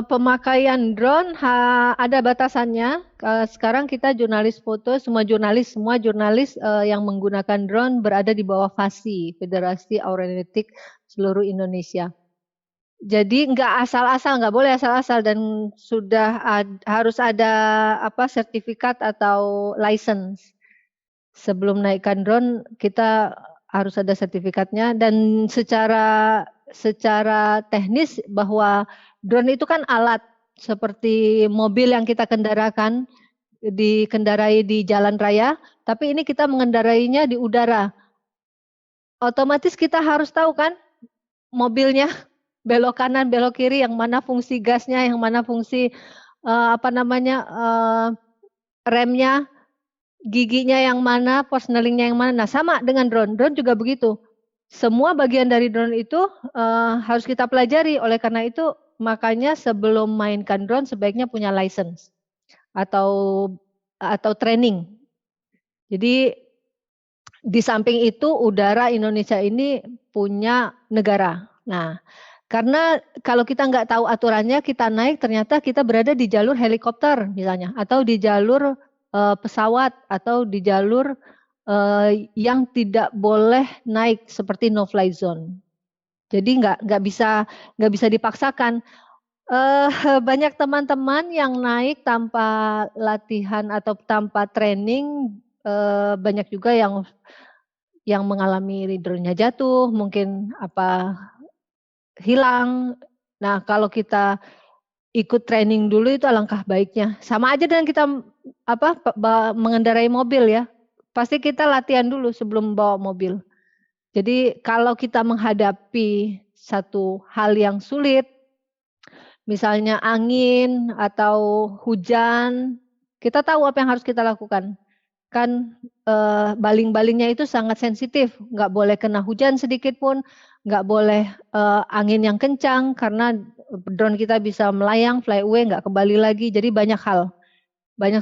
Pemakaian drone ada batasannya. Sekarang kita jurnalis foto, semua jurnalis yang menggunakan drone berada di bawah FASI, Federasi Aeronautik Seluruh Indonesia. Jadi nggak asal-asal, nggak boleh asal-asal, dan sudah harus ada sertifikat atau license. Sebelum naikkan drone kita harus ada sertifikatnya, dan secara teknis bahwa drone itu kan alat seperti mobil yang kita dikendarai di jalan raya, tapi ini kita mengendarainya di udara. Otomatis kita harus tahu kan mobilnya belok kanan, belok kiri, yang mana fungsi gasnya, yang mana fungsi remnya, giginya yang mana, porsnelingnya yang mana. Nah, sama dengan drone juga begitu. semua bagian dari drone itu harus kita pelajari. Oleh karena itu, makanya sebelum mainkan drone sebaiknya punya license atau training. Jadi di samping itu udara Indonesia ini punya negara. Nah, karena kalau kita nggak tahu aturannya, kita naik ternyata kita berada di jalur helikopter misalnya, atau di jalur pesawat, atau di jalur yang tidak boleh naik seperti no fly zone. Jadi nggak bisa dipaksakan. Banyak teman-teman yang naik tanpa latihan atau tanpa training, banyak juga yang mengalami drone-nya jatuh, mungkin hilang. Nah, kalau kita ikut training dulu itu alangkah baiknya. Sama aja dengan kita mengendarai mobil ya. Pasti kita latihan dulu sebelum bawa mobil. Jadi kalau kita menghadapi satu hal yang sulit, misalnya angin atau hujan, kita tahu apa yang harus kita lakukan. Kan baling-balingnya itu sangat sensitif, nggak boleh kena hujan sedikit pun, nggak boleh angin yang kencang karena drone kita bisa melayang, fly away, nggak kembali lagi. Jadi banyak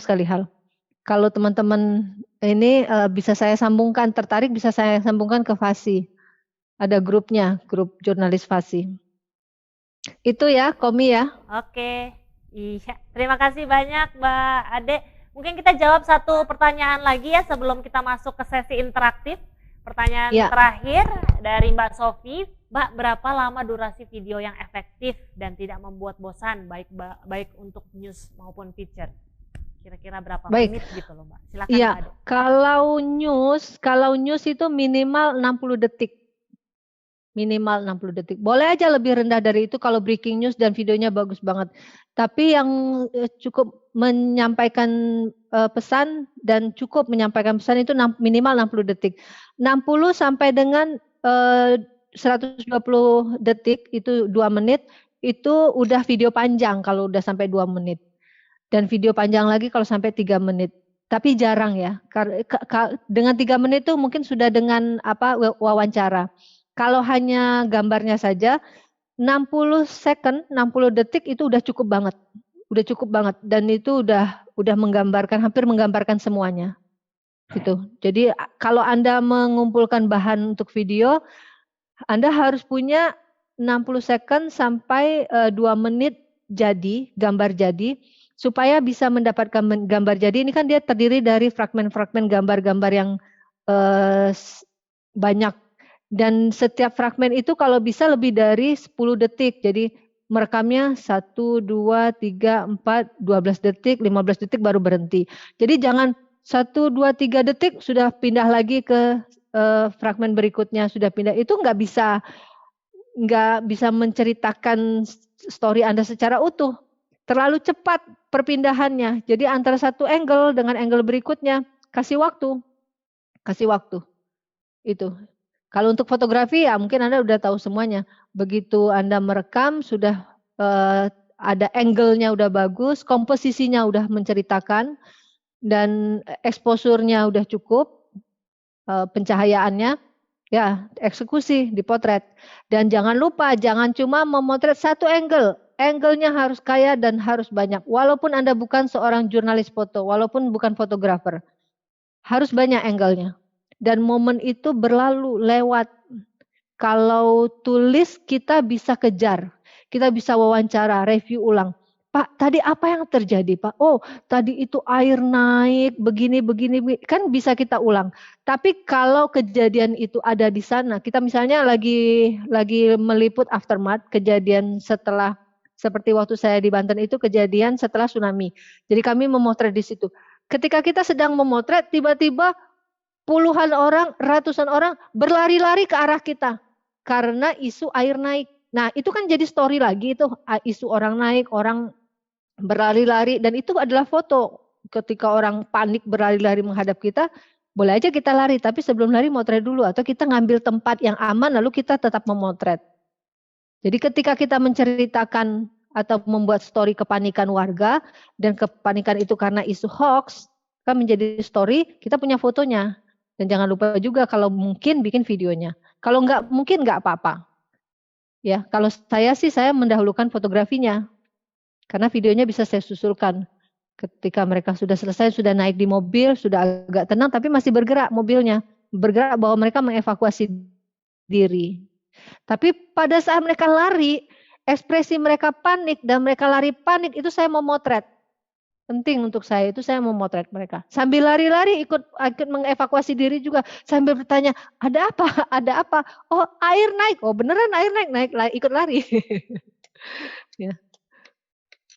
sekali hal. Kalau teman-teman ini bisa saya sambungkan, tertarik bisa saya sambungkan ke FASI. Ada grupnya, grup jurnalis FASI. Itu ya, Komi ya.
Oke, iya. Terima kasih banyak Mbak Ade. Mungkin kita jawab satu pertanyaan lagi ya sebelum kita masuk ke sesi interaktif. Pertanyaan terakhir dari Mbak Sofi. Mbak, berapa lama durasi video yang efektif dan tidak membuat bosan, baik untuk news maupun feature? Kira-kira berapa menit gitu loh Mbak? Silakan Mbak Ade.
Kalau news itu minimal 60 detik. Minimal 60 detik. Boleh aja lebih rendah dari itu kalau breaking news dan videonya bagus banget. Tapi yang cukup menyampaikan pesan dan cukup menyampaikan pesan itu minimal 60 detik. 60 sampai dengan 120 detik itu 2 menit, itu udah video panjang kalau udah sampai 2 menit. Dan video panjang lagi kalau sampai 3 menit. Tapi jarang ya. Dengan 3 menit itu mungkin sudah dengan wawancara. Kalau hanya gambarnya saja 60 second, 60 detik itu udah cukup banget. Udah cukup banget dan itu udah hampir menggambarkan semuanya. Gitu. Jadi kalau Anda mengumpulkan bahan untuk video, Anda harus punya 60 second sampai 2 menit jadi, gambar jadi, supaya bisa mendapatkan gambar jadi. Ini kan dia terdiri dari fragmen-fragmen gambar-gambar yang banyak. Dan setiap fragmen itu kalau bisa lebih dari 10 detik. Jadi merekamnya 1, 2, 3, 4, 12 detik, 15 detik baru berhenti. Jadi jangan 1, 2, 3 detik sudah pindah lagi ke fragmen berikutnya, sudah pindah. Itu nggak bisa menceritakan story Anda secara utuh. Terlalu cepat perpindahannya. Jadi antara satu angle dengan angle berikutnya, kasih waktu. Itu. Kalau untuk fotografi ya mungkin Anda udah tahu semuanya. Begitu Anda merekam sudah ada angle-nya udah bagus, komposisinya udah menceritakan, dan exposure-nya udah cukup, pencahayaannya, ya eksekusi, dipotret. Dan jangan lupa, jangan cuma memotret satu angle. Angle-nya harus kaya dan harus banyak. Walaupun Anda bukan seorang jurnalis foto, walaupun bukan fotografer, harus banyak angle-nya. Dan momen itu berlalu lewat. Kalau tulis kita bisa kejar, kita bisa wawancara, review ulang. Pak, tadi apa yang terjadi Pak? Oh, tadi itu air naik, begini, kan bisa kita ulang. Tapi kalau kejadian itu ada di sana, kita misalnya lagi meliput aftermath, kejadian setelah, seperti waktu saya di Banten itu kejadian setelah tsunami. Jadi kami memotret di situ. Ketika kita sedang memotret, tiba-tiba puluhan orang, ratusan orang berlari-lari ke arah kita karena isu air naik. Nah, itu kan jadi story lagi itu, isu orang naik, orang berlari-lari, dan itu adalah foto. Ketika orang panik berlari-lari menghadap kita, boleh aja kita lari, tapi sebelum lari motret dulu, atau kita ngambil tempat yang aman lalu kita tetap memotret. Jadi ketika kita menceritakan atau membuat story kepanikan warga, dan kepanikan itu karena isu hoax, kan menjadi story, kita punya fotonya. Dan jangan lupa juga kalau mungkin bikin videonya. Kalau nggak mungkin nggak apa-apa. Ya, kalau saya sih saya mendahulukan fotografinya. Karena videonya bisa saya susulkan. Ketika mereka sudah selesai, sudah naik di mobil, sudah agak tenang, tapi masih bergerak mobilnya. Bergerak bahwa mereka mengevakuasi diri. Tapi pada saat mereka lari, ekspresi mereka panik dan mereka lari panik, itu saya mau motret. Penting untuk saya, itu saya mau motret mereka. Sambil lari-lari ikut mengevakuasi diri juga. Sambil bertanya, ada apa? Ada apa? Oh, air naik. Oh, beneran air naik, ikut lari. Ya.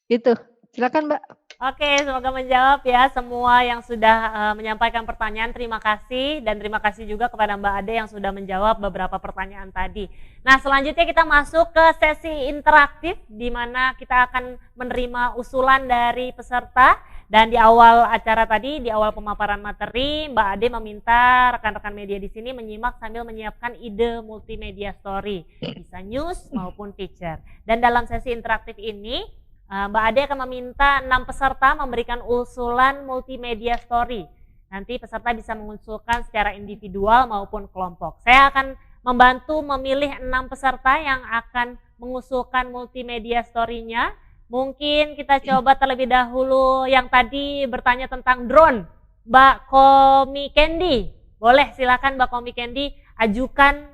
Itu, silakan Mbak.
Oke, semoga menjawab ya semua yang sudah menyampaikan pertanyaan. Terima kasih dan terima kasih juga kepada Mbak Ade yang sudah menjawab beberapa pertanyaan tadi. Nah, selanjutnya kita masuk ke sesi interaktif di mana kita akan menerima usulan dari peserta. Dan di awal acara tadi, di awal pemaparan materi, Mbak Ade meminta rekan-rekan media di sini menyimak sambil menyiapkan ide multimedia story, bisa news maupun feature. Dan dalam sesi interaktif ini, Mbak Ade akan meminta 6 peserta memberikan usulan multimedia story. Nanti peserta bisa mengusulkan secara individual maupun kelompok. Saya akan membantu memilih 6 peserta yang akan mengusulkan multimedia story-nya. Mungkin kita coba terlebih dahulu yang tadi bertanya tentang drone. Mbak Komi Candy, boleh silakan Mbak Komi Candy ajukan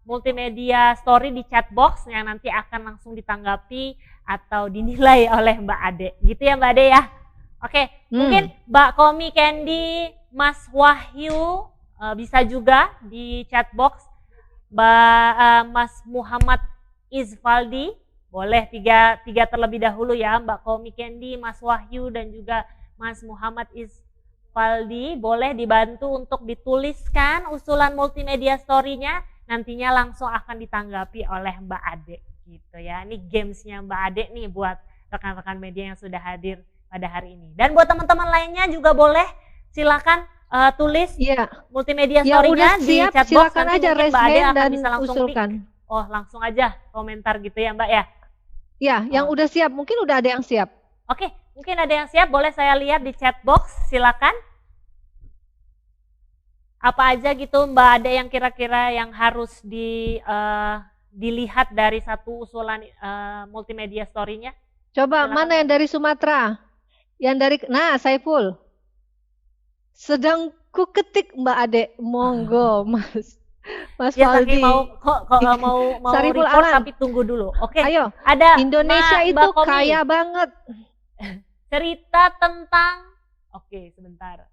multimedia story di chat box yang nanti akan langsung ditanggapi atau dinilai oleh Mbak Ade. Gitu ya Mbak Ade ya. Oke, mungkin Mbak Komi Candy, Mas Wahyu bisa juga di chat box. Mas Muhammad Izvaldi, boleh tiga terlebih dahulu ya. Mbak Komi Candy, Mas Wahyu dan juga Mas Muhammad Izvaldi, boleh dibantu untuk dituliskan usulan multimedia story-nya. Nantinya langsung akan ditanggapi oleh Mbak Ade gitu ya. Ini gamesnya Mbak Ade nih buat rekan-rekan media yang sudah hadir pada hari ini. Dan buat teman-teman lainnya juga boleh silakan tulis multimedia story-nya di chat box.
Silakan aja
Mbak Ade akan
dan
bisa langsung
usulkan.
Oh, langsung aja komentar gitu ya Mbak ya.
Ya, yang udah siap, mungkin udah ada yang siap.
Oke, mungkin ada yang siap, boleh saya lihat di chat box, silakan. Apa aja gitu Mbak Ade yang kira-kira yang harus dilihat dari satu usulan multimedia story-nya?
Coba silakan. Mana yang dari Sumatera? Yang dari, nah Saiful. Sedang ku ketik Mbak Ade, monggo Mas
ya,
Faldi.
Mau
Sariful
report
Alam.
tapi tunggu dulu. Oke.
Ayo.
Ada
Indonesia itu kaya banget.
Cerita tentang, sebentar.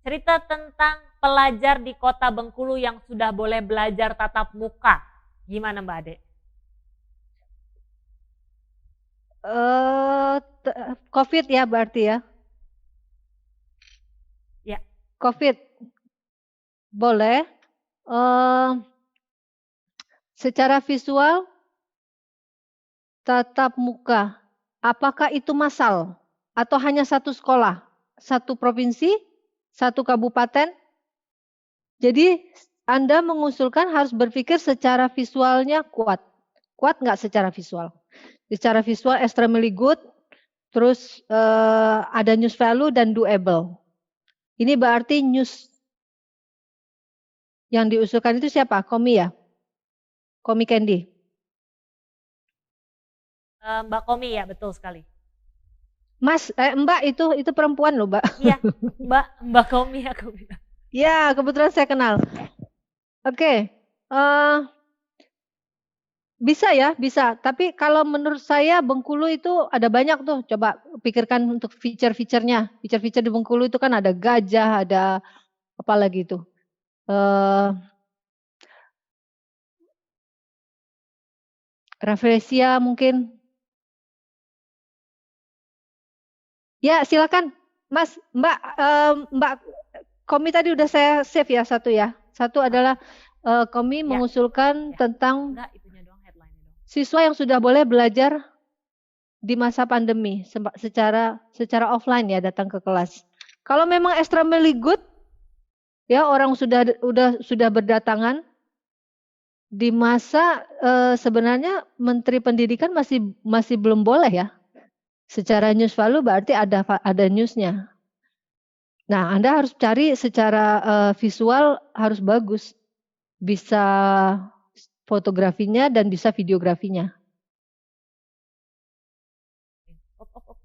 Cerita tentang pelajar di kota Bengkulu yang sudah boleh belajar tatap muka. Gimana Mbak Ade?
COVID ya berarti ya?
Ya.
COVID. Boleh. Secara visual tatap muka. Apakah itu massal? Atau hanya satu sekolah? Satu provinsi? Satu kabupaten? Jadi Anda mengusulkan harus berpikir secara visualnya kuat. Kuat nggak secara visual? Secara visual extremely good, terus ada news value dan doable. Ini berarti news yang diusulkan itu siapa? Komi ya? Komi Candy?
Mbak Komi ya, betul sekali.
Mas, Mbak itu perempuan loh Mbak.
Iya, Mbak Komi aku bilang.
Ya, kebetulan saya kenal. Oke, bisa ya, bisa. Tapi kalau menurut saya Bengkulu itu ada banyak tuh. Coba pikirkan untuk feature-featurenya. Feature-feature di Bengkulu itu kan ada gajah, ada apa lagi itu. Rafflesia mungkin. Ya, silakan, Mas, Mbak Komi tadi udah saya save ya satu ya. Satu adalah Komi mengusulkan tentang siswa yang sudah boleh belajar di masa pandemi secara offline ya, datang ke kelas. Kalau memang extremely good ya, orang sudah berdatangan di masa sebenarnya Menteri Pendidikan masih belum boleh ya. Secara news value berarti ada newsnya. Nah, Anda harus cari secara visual harus bagus. bisa fotografinya dan bisa videografinya.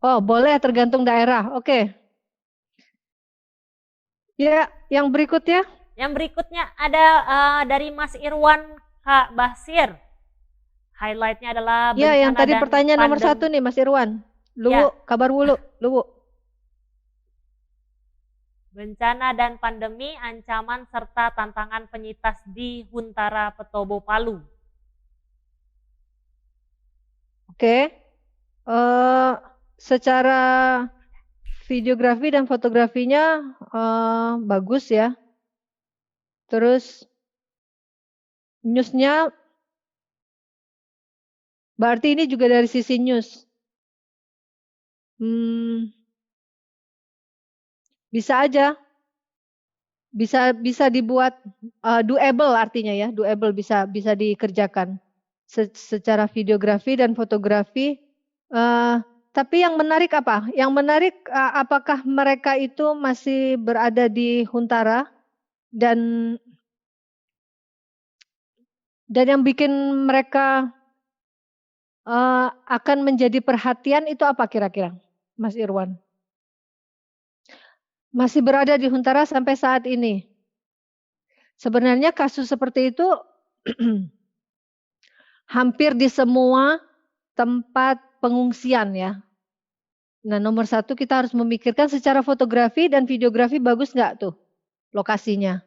Oh, boleh tergantung daerah. Oke. Ya, yang berikutnya.
Yang berikutnya ada dari Mas Irwan Kak Basir. Highlightnya adalah
Ya, yang
bencana
tadi
dan
pertanyaan nomor
pandemi.
1 nih Mas Irwan.
Ya.
Luwu, kabar Wulu, Luwu.
Bencana dan pandemi, ancaman serta tantangan penyitas di Huntara Petobo Palu.
Oke. Secara videografi dan fotografinya bagus ya. Terus newsnya berarti ini juga dari sisi news. Bisa aja. Bisa dibuat doable artinya ya, doable bisa dikerjakan secara videografi dan fotografi. Tapi yang menarik apa? Yang menarik apakah mereka itu masih berada di Huntara dan yang bikin mereka akan menjadi perhatian itu apa kira-kira, Mas Irwan? Masih berada di Huntara sampai saat ini. Sebenarnya kasus seperti itu hampir di semua tempat pengungsian ya. Nah, nomor 1 kita harus memikirkan secara fotografi dan videografi bagus nggak tuh lokasinya.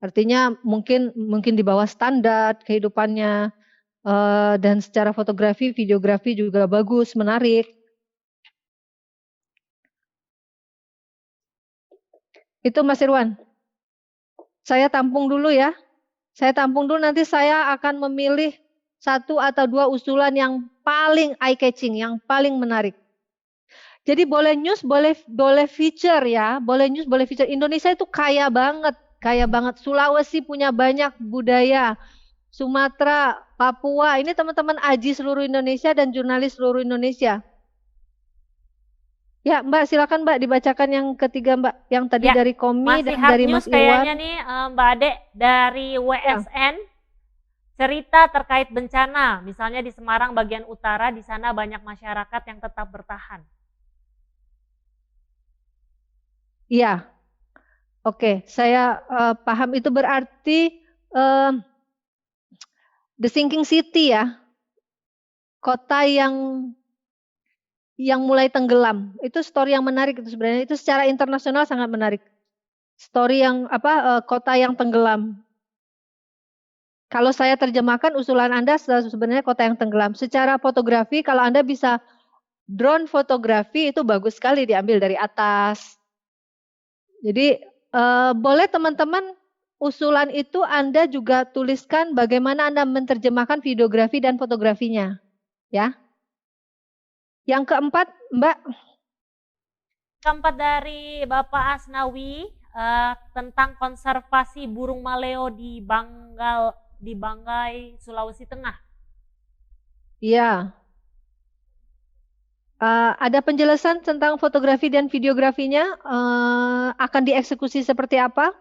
Artinya mungkin di bawah standar kehidupannya, dan secara fotografi, videografi juga bagus, menarik. Itu Mas Irwan. Saya tampung dulu ya. Saya tampung dulu, nanti saya akan memilih 1 atau 2 usulan yang paling eye catching, yang paling menarik. Jadi boleh news, boleh feature ya, boleh news, boleh feature. Indonesia itu kaya banget. Sulawesi punya banyak budaya. Sumatera, Papua, ini teman-teman AJI seluruh Indonesia dan jurnalis seluruh Indonesia. Ya Mbak, silakan Mbak dibacakan yang ketiga Mbak, yang tadi
Ya,
dari Komi dan
masih
dari
hard news
Mas Irwan.
kayaknya nih Mbak Ade dari WSN. Cerita terkait bencana, misalnya di Semarang bagian utara, di sana banyak masyarakat yang tetap bertahan.
Iya. Oke, saya paham itu berarti The Sinking City ya. Kota yang mulai tenggelam. Itu story yang menarik itu sebenarnya. Itu secara internasional sangat menarik. Story yang kota yang tenggelam. Kalau saya terjemahkan usulan Anda sebenarnya kota yang tenggelam. Secara fotografi kalau Anda bisa drone fotografi itu bagus sekali diambil dari atas. Jadi boleh teman-teman usulan itu Anda juga tuliskan bagaimana Anda menerjemahkan videografi dan fotografinya. Ya. Yang keempat, Mbak.
Keempat dari Bapak Asnawi tentang konservasi burung maleo di Banggai, Sulawesi Tengah.
Iya. Ada penjelasan tentang fotografi dan videografinya akan dieksekusi seperti apa?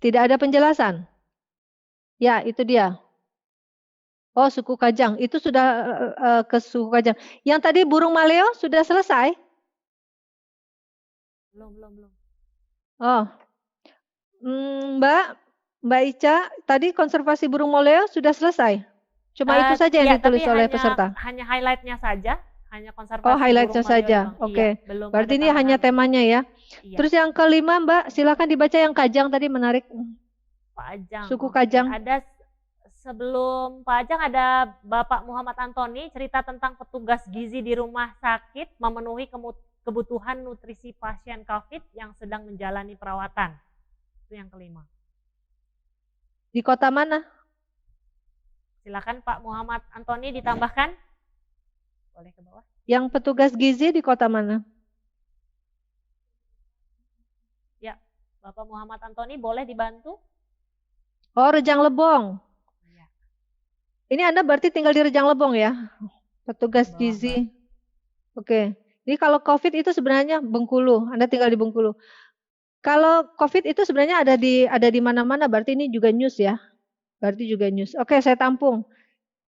Tidak ada penjelasan. Ya, itu dia. Oh, suku Kajang. Itu sudah ke suku Kajang. Yang tadi burung maleo sudah selesai?
Belum.
Oh. Mbak Ica, tadi konservasi burung maleo sudah selesai? Cuma itu saja yang ditulis oleh peserta?
Hanya highlight-nya saja. Hanya konservasi
oh, highlight-nya saja.
Iya,
Oke. Berarti ini hanya
tangan.
temanya ya. Iya. Terus yang kelima, Mbak, silakan dibaca yang Kajang tadi menarik.
Kajang.
Suku Kajang.
Ada sebelum Pak Ajang ada Bapak Muhammad Antoni cerita tentang petugas gizi di rumah sakit memenuhi kebutuhan nutrisi pasien COVID yang sedang menjalani perawatan. Itu yang kelima.
Di kota mana?
Silakan Pak Muhammad Antoni ditambahkan. Boleh ke bawah.
Yang petugas gizi di kota mana?
Ya, Bapak Muhammad Antoni boleh dibantu?
Oh, Rejang Lebong. Ya. Ini Anda berarti tinggal di Rejang Lebong ya? Petugas gizi. Oke. Jadi kalau COVID itu sebenarnya Bengkulu. Anda tinggal di Bengkulu. Kalau COVID itu sebenarnya ada di mana-mana, berarti ini juga news ya. Berarti juga news. Oke, saya tampung.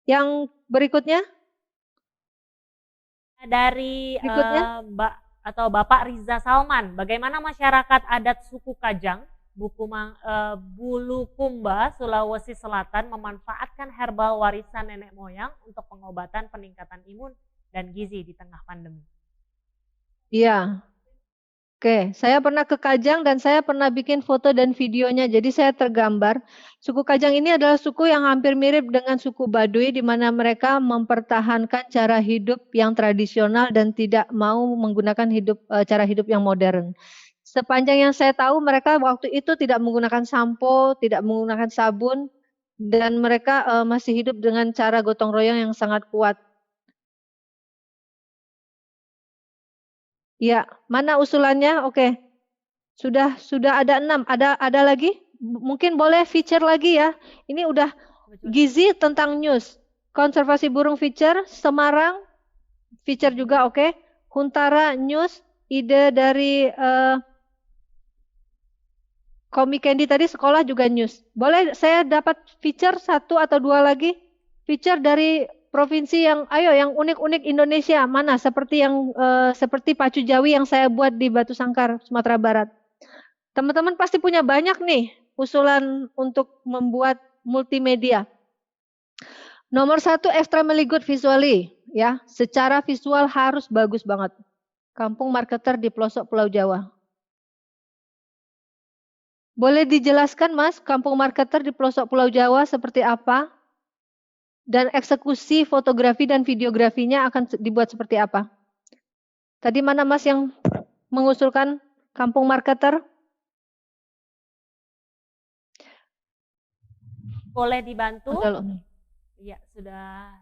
Yang berikutnya?
Dari
Berikutnya?
Mbak atau Bapak Riza Salman, bagaimana masyarakat adat suku Kajang, Bulukumba, Sulawesi Selatan memanfaatkan herbal warisan nenek moyang untuk pengobatan peningkatan imun dan gizi di tengah pandemi?
Iya. Oke, saya pernah ke Kajang dan saya pernah bikin foto dan videonya, jadi saya tergambar. Suku Kajang ini adalah suku yang hampir mirip dengan suku Baduy, di mana mereka mempertahankan cara hidup yang tradisional dan tidak mau menggunakan cara hidup yang modern. Sepanjang yang saya tahu, mereka waktu itu tidak menggunakan sampo, tidak menggunakan sabun, dan mereka masih hidup dengan cara gotong royong yang sangat kuat. Ya, mana usulannya? Oke. Sudah ada 6. Ada lagi? Mungkin boleh feature lagi ya. Ini udah gizi tentang news. Konservasi burung feature, Semarang feature juga oke. Huntara news, ide dari Komik Candy tadi sekolah juga news. Boleh saya dapat feature 1 atau 2 lagi? Feature dari provinsi yang unik-unik Indonesia mana seperti seperti pacu Jawi yang saya buat di Batu Sangkar, Sumatera Barat. Teman-teman pasti punya banyak nih usulan untuk membuat multimedia. Nomor 1, extremely good visually, ya. Secara visual harus bagus banget. Kampung marketer di pelosok Pulau Jawa. Boleh dijelaskan, Mas, kampung marketer di pelosok Pulau Jawa seperti apa? Dan eksekusi fotografi dan videografinya akan dibuat seperti apa? Tadi mana Mas yang mengusulkan kampung marketer?
Boleh dibantu? Iya, sudah.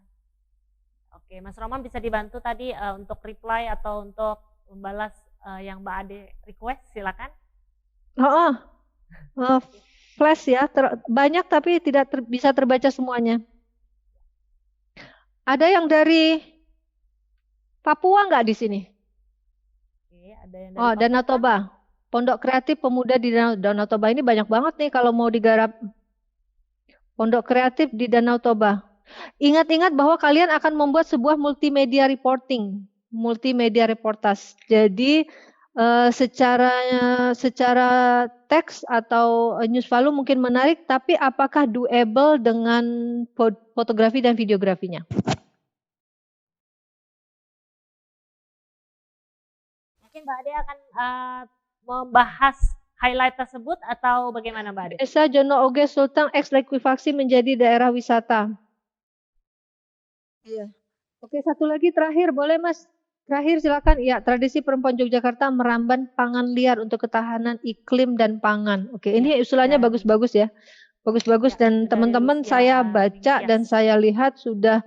Oke, Mas Roman bisa dibantu tadi untuk reply atau untuk membalas yang Mbak Ade request, silakan.
Flash ya, banyak tapi tidak bisa terbaca semuanya. Ada yang dari Papua nggak di sini?
Oke, ada yang dari
Danau Toba. Pondok Kreatif Pemuda di Danau Toba ini banyak banget nih kalau mau digarap. Pondok Kreatif di Danau Toba. Ingat-ingat bahwa kalian akan membuat sebuah multimedia reporting, multimedia reportage. Jadi secara teks atau news value mungkin menarik, tapi apakah doable dengan fotografi dan videografinya?
Mungkin Mbak Ade akan membahas highlight tersebut atau bagaimana Mbak Ade?
Desa Jono Oge Sultan ex likuifaksi menjadi daerah wisata. Iya. Oke, satu lagi terakhir, boleh Mas? Terakhir silakan. Ya, tradisi perempuan Yogyakarta meramban pangan liar untuk ketahanan iklim dan pangan. Oke, ini usulannya bagus-bagus ya. Bagus-bagus dan teman-teman saya baca dan saya lihat sudah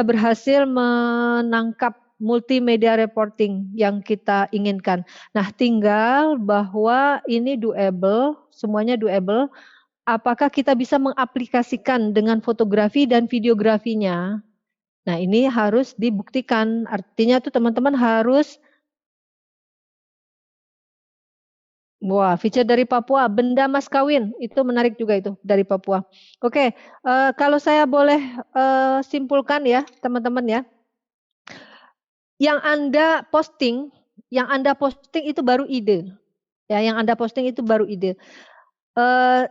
berhasil menangkap multimedia reporting yang kita inginkan. Nah, tinggal bahwa ini doable, semuanya doable. Apakah kita bisa mengaplikasikan dengan fotografi dan videografinya? Nah, ini harus dibuktikan. Artinya tuh teman-teman harus feature dari Papua, benda mas kawin, itu menarik juga itu dari Papua. Oke, kalau saya boleh simpulkan ya, teman-teman ya. Yang Anda posting itu baru ide. Ya, yang Anda posting itu baru ide.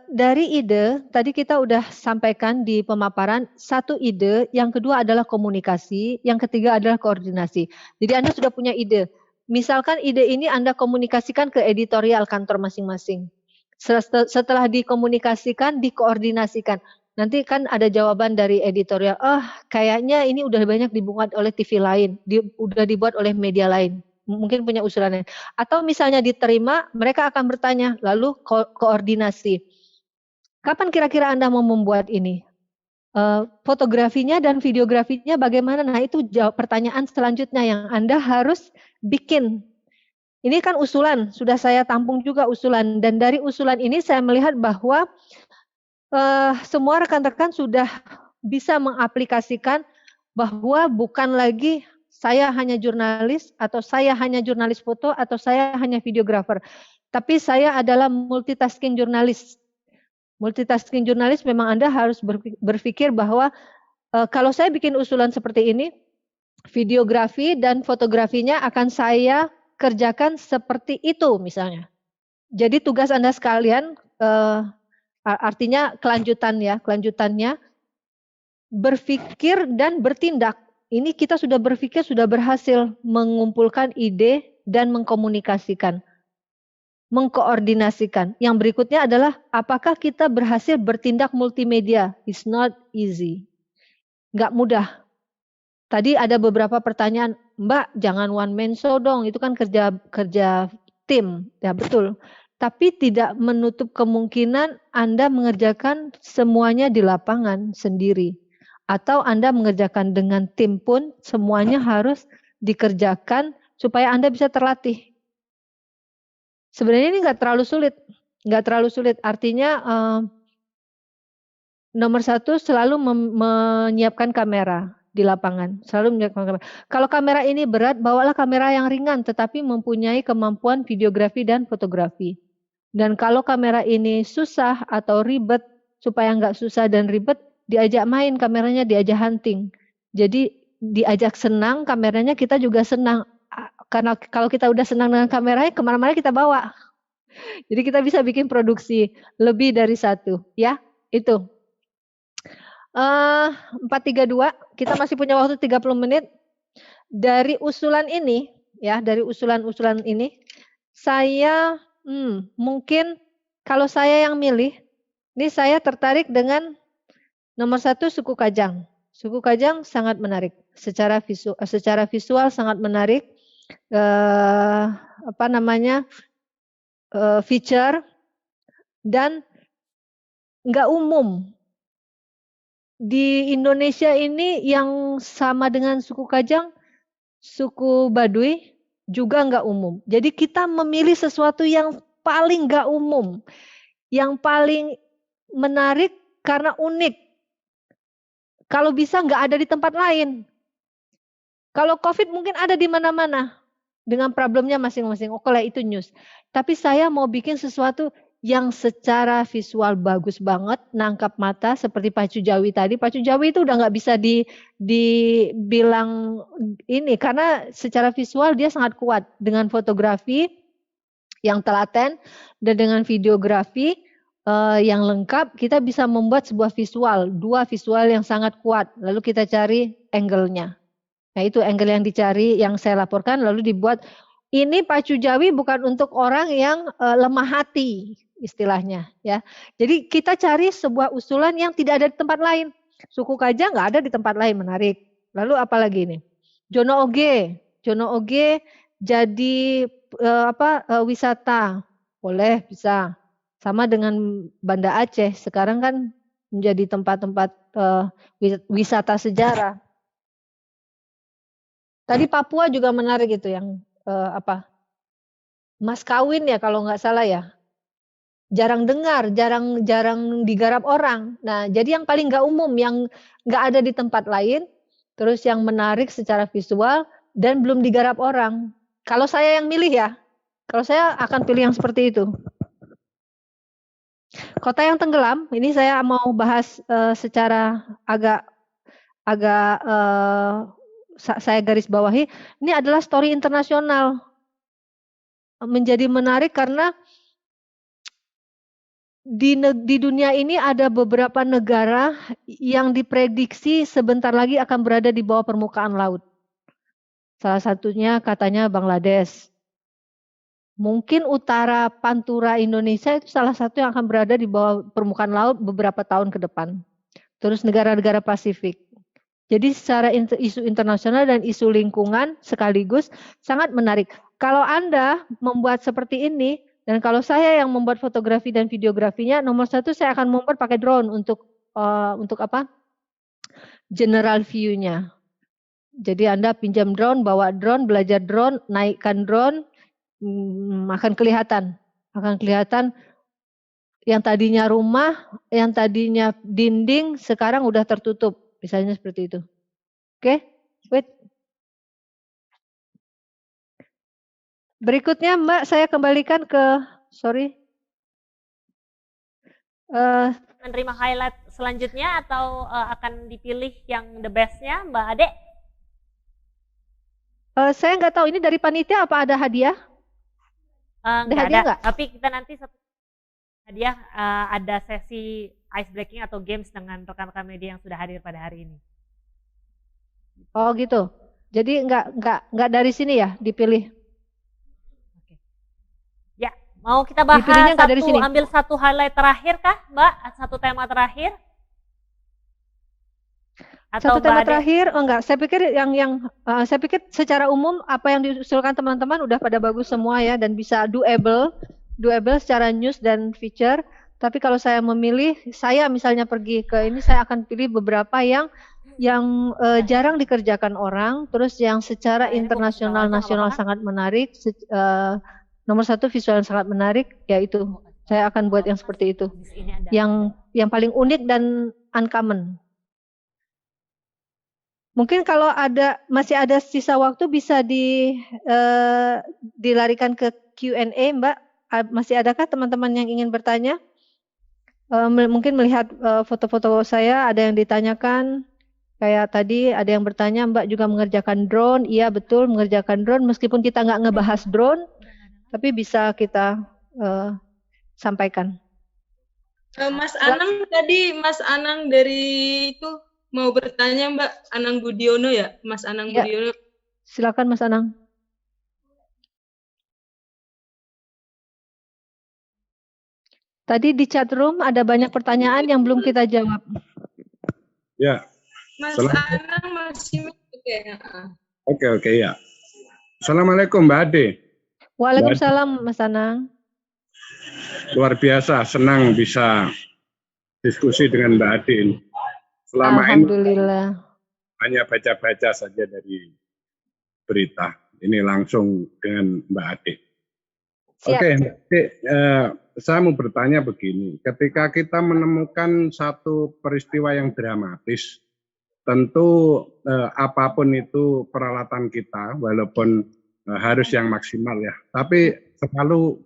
Dari ide, tadi kita udah sampaikan di pemaparan, 1 ide, yang kedua adalah komunikasi, yang ketiga adalah koordinasi. Jadi Anda sudah punya ide. Misalkan ide ini Anda komunikasikan ke editorial kantor masing-masing. Setelah dikomunikasikan, dikoordinasikan. Nanti kan ada jawaban dari editorial, kayaknya ini udah banyak dibuat oleh TV lain, udah dibuat oleh media lain. Mungkin punya usulan lain. Atau misalnya diterima, mereka akan bertanya, lalu koordinasi. Kapan kira-kira Anda mau membuat ini? Fotografinya dan videografinya bagaimana? Nah, itu pertanyaan selanjutnya yang Anda harus bikin. Ini kan usulan, sudah saya tampung juga usulan. Dan dari usulan ini saya melihat bahwa semua rekan-rekan sudah bisa mengaplikasikan bahwa bukan lagi saya hanya jurnalis, atau saya hanya jurnalis foto, atau saya hanya videografer. Tapi saya adalah multitasking jurnalis. Multitasking jurnalis memang Anda harus berpikir bahwa kalau saya bikin usulan seperti ini, videografi dan fotografinya akan saya kerjakan seperti itu misalnya. Jadi tugas Anda sekalian, artinya kelanjutannya berpikir dan bertindak. Ini kita sudah berpikir, sudah berhasil mengumpulkan ide dan mengkomunikasikan, mengkoordinasikan. Yang berikutnya adalah apakah kita berhasil bertindak multimedia? It's not easy. Nggak mudah. Tadi ada beberapa pertanyaan, Mbak jangan one man show dong, itu kan kerja tim. Ya betul. Tapi tidak menutup kemungkinan Anda mengerjakan semuanya di lapangan sendiri. Atau Anda mengerjakan dengan tim pun semuanya harus dikerjakan supaya Anda bisa terlatih. Sebenarnya ini nggak terlalu sulit. Artinya nomor satu selalu menyiapkan kamera di lapangan. Selalu menyiapkan kamera. Kalau kamera ini berat, bawalah kamera yang ringan tetapi mempunyai kemampuan videografi dan fotografi. Dan kalau kamera ini susah atau ribet, supaya nggak susah dan ribet, diajak main kameranya, diajak hunting. Jadi diajak senang, kameranya kita juga senang. Karena kalau kita udah senang dengan kameranya, kemana-mana kita bawa. Jadi kita bisa bikin produksi lebih dari satu, ya. Itu. 432, kita masih punya waktu 30 menit. Dari usulan ini, ya, dari usulan-usulan ini, saya mungkin kalau saya yang milih, ini saya tertarik dengan nomor 1 suku Kajang. Suku Kajang sangat menarik, secara visual sangat menarik. Feature dan nggak umum. Di Indonesia ini yang sama dengan suku Kajang, suku Baduy juga nggak umum. Jadi kita memilih sesuatu yang paling nggak umum, yang paling menarik karena unik. Kalau bisa nggak ada di tempat lain. Kalau COVID mungkin ada di mana-mana dengan problemnya masing-masing. Oke lah itu news. Tapi saya mau bikin sesuatu yang secara visual bagus banget, nangkap mata seperti pacu Jawi tadi. Pacu Jawi itu udah nggak bisa dibilang ini karena secara visual dia sangat kuat dengan fotografi yang telaten dan dengan videografi yang lengkap. Kita bisa membuat sebuah dua visual yang sangat kuat. Lalu kita cari angle-nya. Nah itu angle yang dicari, yang saya laporkan lalu dibuat. Ini pacu Jawi bukan untuk orang yang lemah hati istilahnya ya. Jadi kita cari sebuah usulan yang tidak ada di tempat lain. Suku Kajang nggak ada di tempat lain, menarik. Lalu apa lagi nih? Jono Oge jadi wisata, boleh bisa. Sama dengan Banda Aceh sekarang kan menjadi tempat-tempat wisata sejarah. Tadi Papua juga menarik itu yang Mas kawin ya kalau nggak salah ya. Jarang dengar, jarang digarap orang. Nah, jadi yang paling nggak umum, yang nggak ada di tempat lain, terus yang menarik secara visual dan belum digarap orang. Kalau saya yang milih ya, kalau saya akan pilih yang seperti itu. Kota yang tenggelam, ini saya mau bahas secara agak saya garis bawahi. Ini adalah story internasional. Menjadi menarik karena di dunia ini ada beberapa negara yang diprediksi sebentar lagi akan berada di bawah permukaan laut. Salah satunya katanya Bangladesh. Mungkin utara Pantura Indonesia itu salah satu yang akan berada di bawah permukaan laut beberapa tahun ke depan. Terus negara-negara Pasifik. Jadi secara isu internasional dan isu lingkungan sekaligus sangat menarik. Kalau Anda membuat seperti ini, dan kalau saya yang membuat fotografi dan videografinya, nomor 1 saya akan membuat pakai drone untuk apa? General view-nya. Jadi Anda pinjam drone, bawa drone, belajar drone, naikkan drone, akan kelihatan yang tadinya rumah, yang tadinya dinding, sekarang udah tertutup, misalnya seperti itu. Oke, wait. Berikutnya Mbak, saya kembalikan ke Sorry. Eh,
Menerima highlight selanjutnya atau akan dipilih yang the best-nya, Mbak Ade?
saya nggak tahu ini dari panitia apa ada hadiah?
Nggak
hadiah
ada,
nggak?
tapi kita nanti hadiah ada sesi ice breaking atau games dengan rekan-rekan media yang sudah hadir pada hari ini.
Oh gitu. Jadi nggak dari sini ya dipilih.
Oke. Ya, mau kita bahas
Dipilihnya nggak dari sini.
ambil satu highlight terakhir kah, Mbak? Satu tema terakhir? Atau
Satu tema
Mbak Ade?
terakhir, oh enggak. Saya pikir saya pikir secara umum apa yang diusulkan teman-teman udah pada bagus semua ya dan bisa doable secara news dan feature. Tapi kalau saya memilih, saya misalnya pergi ke ini, saya akan pilih beberapa yang jarang dikerjakan orang, terus yang secara internasional nasional sangat menarik. Nomor satu visual yang sangat menarik, yaitu saya akan buat yang seperti itu, yang paling unik dan uncommon. Mungkin kalau masih ada sisa waktu bisa dilarikan ke Q&A, Mbak. Masih adakah teman-teman yang ingin bertanya? Mungkin melihat foto-foto saya ada yang ditanyakan. Kayak tadi ada yang bertanya, Mbak juga mengerjakan drone. Iya betul mengerjakan drone. Meskipun kita nggak ngebahas drone, tapi bisa kita sampaikan.
Mas Anang tadi, Mas Anang dari itu mau bertanya Mbak, Anang Budiono ya, Mas Anang
Ya.
Budiono.
Silakan Mas Anang. Tadi di chat room ada banyak pertanyaan yang belum kita jawab.
Ya.
Mas Anang masih
Oke ya. Assalamualaikum Mbak Ade.
Waalaikumsalam Mas Anang.
Luar biasa, senang bisa diskusi dengan Mbak Ade ini. Selama
Alhamdulillah.
ini hanya baca-baca saja dari berita. Ini langsung dengan Mbak Ade.
Siap.
Oke, Mbak Ade, saya mau bertanya begini. Ketika kita menemukan satu peristiwa yang dramatis, tentu apapun itu peralatan kita, walaupun harus yang maksimal ya, tapi selalu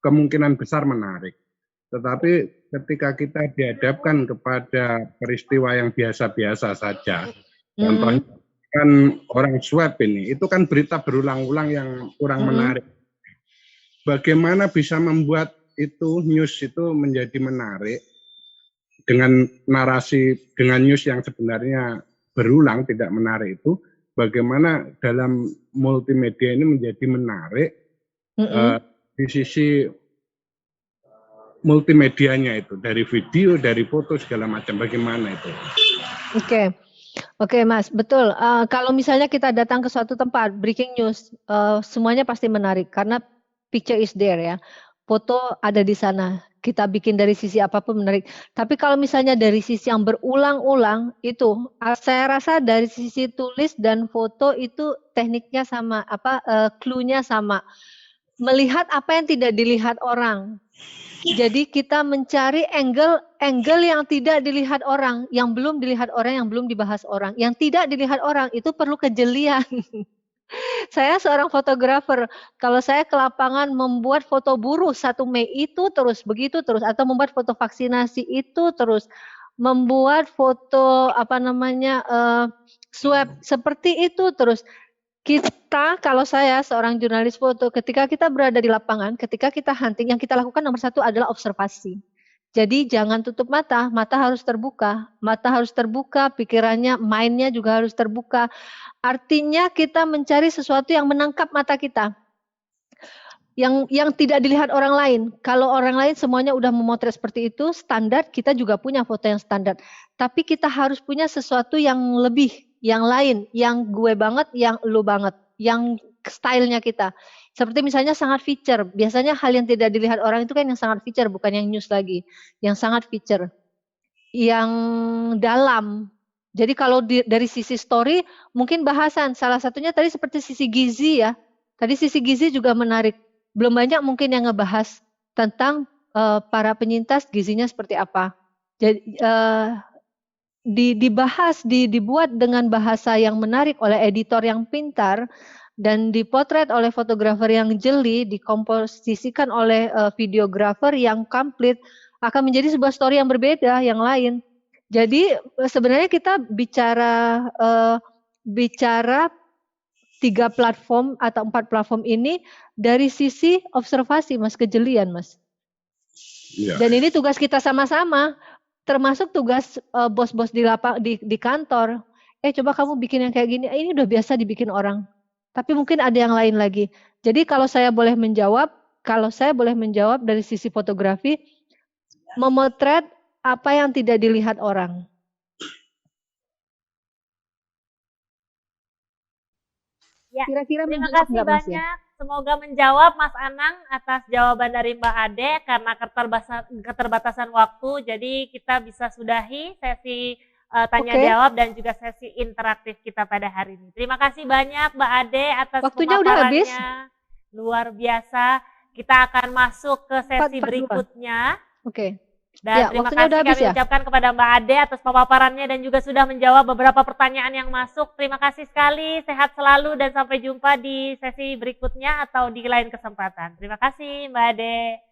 kemungkinan besar menarik. Tetapi ketika kita dihadapkan kepada peristiwa yang biasa-biasa saja, contohnya kan orang swab ini, itu kan berita berulang-ulang yang kurang menarik. Bagaimana bisa membuat itu news itu menjadi menarik dengan narasi, dengan news yang sebenarnya berulang tidak menarik itu, bagaimana dalam multimedia ini menjadi menarik di sisi multimedianya itu, dari video, dari foto segala macam, bagaimana itu?
Oke Mas, betul. Kalau misalnya kita datang ke suatu tempat, breaking news, semuanya pasti menarik karena picture is there ya, foto ada di sana. Kita bikin dari sisi apapun menarik. Tapi kalau misalnya dari sisi yang berulang-ulang itu, saya rasa dari sisi tulis dan foto itu tekniknya sama, clue-nya sama. Melihat apa yang tidak dilihat orang. Jadi kita mencari angle yang tidak dilihat orang, yang belum dilihat orang, yang belum dibahas orang. Yang tidak dilihat orang itu perlu kejelian. Saya seorang fotografer, kalau saya ke lapangan membuat foto buruh 1 Mei itu terus, begitu terus, atau membuat foto vaksinasi itu terus, membuat foto swab seperti itu terus. Kita, kalau saya seorang jurnalis foto, ketika kita berada di lapangan, ketika kita hunting, yang kita lakukan nomor satu adalah observasi. Jadi jangan tutup mata, mata harus terbuka, pikirannya, mindnya juga harus terbuka. Artinya kita mencari sesuatu yang menangkap mata kita. Yang tidak dilihat orang lain. Kalau orang lain semuanya udah memotret seperti itu, standar, kita juga punya foto yang standar. Tapi kita harus punya sesuatu yang lebih, yang lain, yang gue banget, yang lu banget, yang stylenya kita. Seperti misalnya sangat feature. Biasanya hal yang tidak dilihat orang itu kan yang sangat feature, bukan yang news lagi. Yang sangat feature. Yang dalam. Jadi kalau dari sisi story, mungkin bahasan. Salah satunya tadi seperti sisi gizi ya. Tadi sisi gizi juga menarik. Belum banyak mungkin yang ngebahas tentang para penyintas gizinya seperti apa. Jadi dibuat dengan bahasa yang menarik oleh editor yang pintar, dan dipotret oleh fotografer yang jeli, dikomposisikan oleh videografer yang komplit, akan menjadi sebuah story yang berbeda, yang lain. Jadi sebenarnya kita bicara 3 platform atau 4 platform ini dari sisi observasi, Mas, kejelian, Mas.
Iya.
Dan ini tugas kita sama-sama, termasuk tugas bos-bos di kantor. Coba kamu bikin yang kayak gini, ini udah biasa dibikin orang. Tapi mungkin ada yang lain lagi. Jadi kalau saya boleh menjawab dari sisi fotografi, memotret apa yang tidak dilihat orang.
Ya,
Kira-kira
terima
menjawab
kasih
nggak, Mas,
banyak.
ya?
Semoga menjawab Mas Anang atas jawaban dari Mbak Ade karena keterbatasan waktu. Jadi kita bisa sudahi sesi tanya jawab dan juga sesi interaktif kita pada hari ini. Terima kasih banyak Mbak Ade atas
Waktunya udah habis.
Luar biasa. Kita akan masuk ke sesi berikutnya.
Oke.
Dan
Ya,
terima
waktunya udah
kasih
habis
kami
ya?
ucapkan kepada Mbak Ade atas pemaparannya dan juga sudah menjawab beberapa pertanyaan yang masuk. Terima kasih sekali, sehat selalu dan sampai jumpa di sesi berikutnya atau di lain kesempatan. Terima kasih Mbak Ade.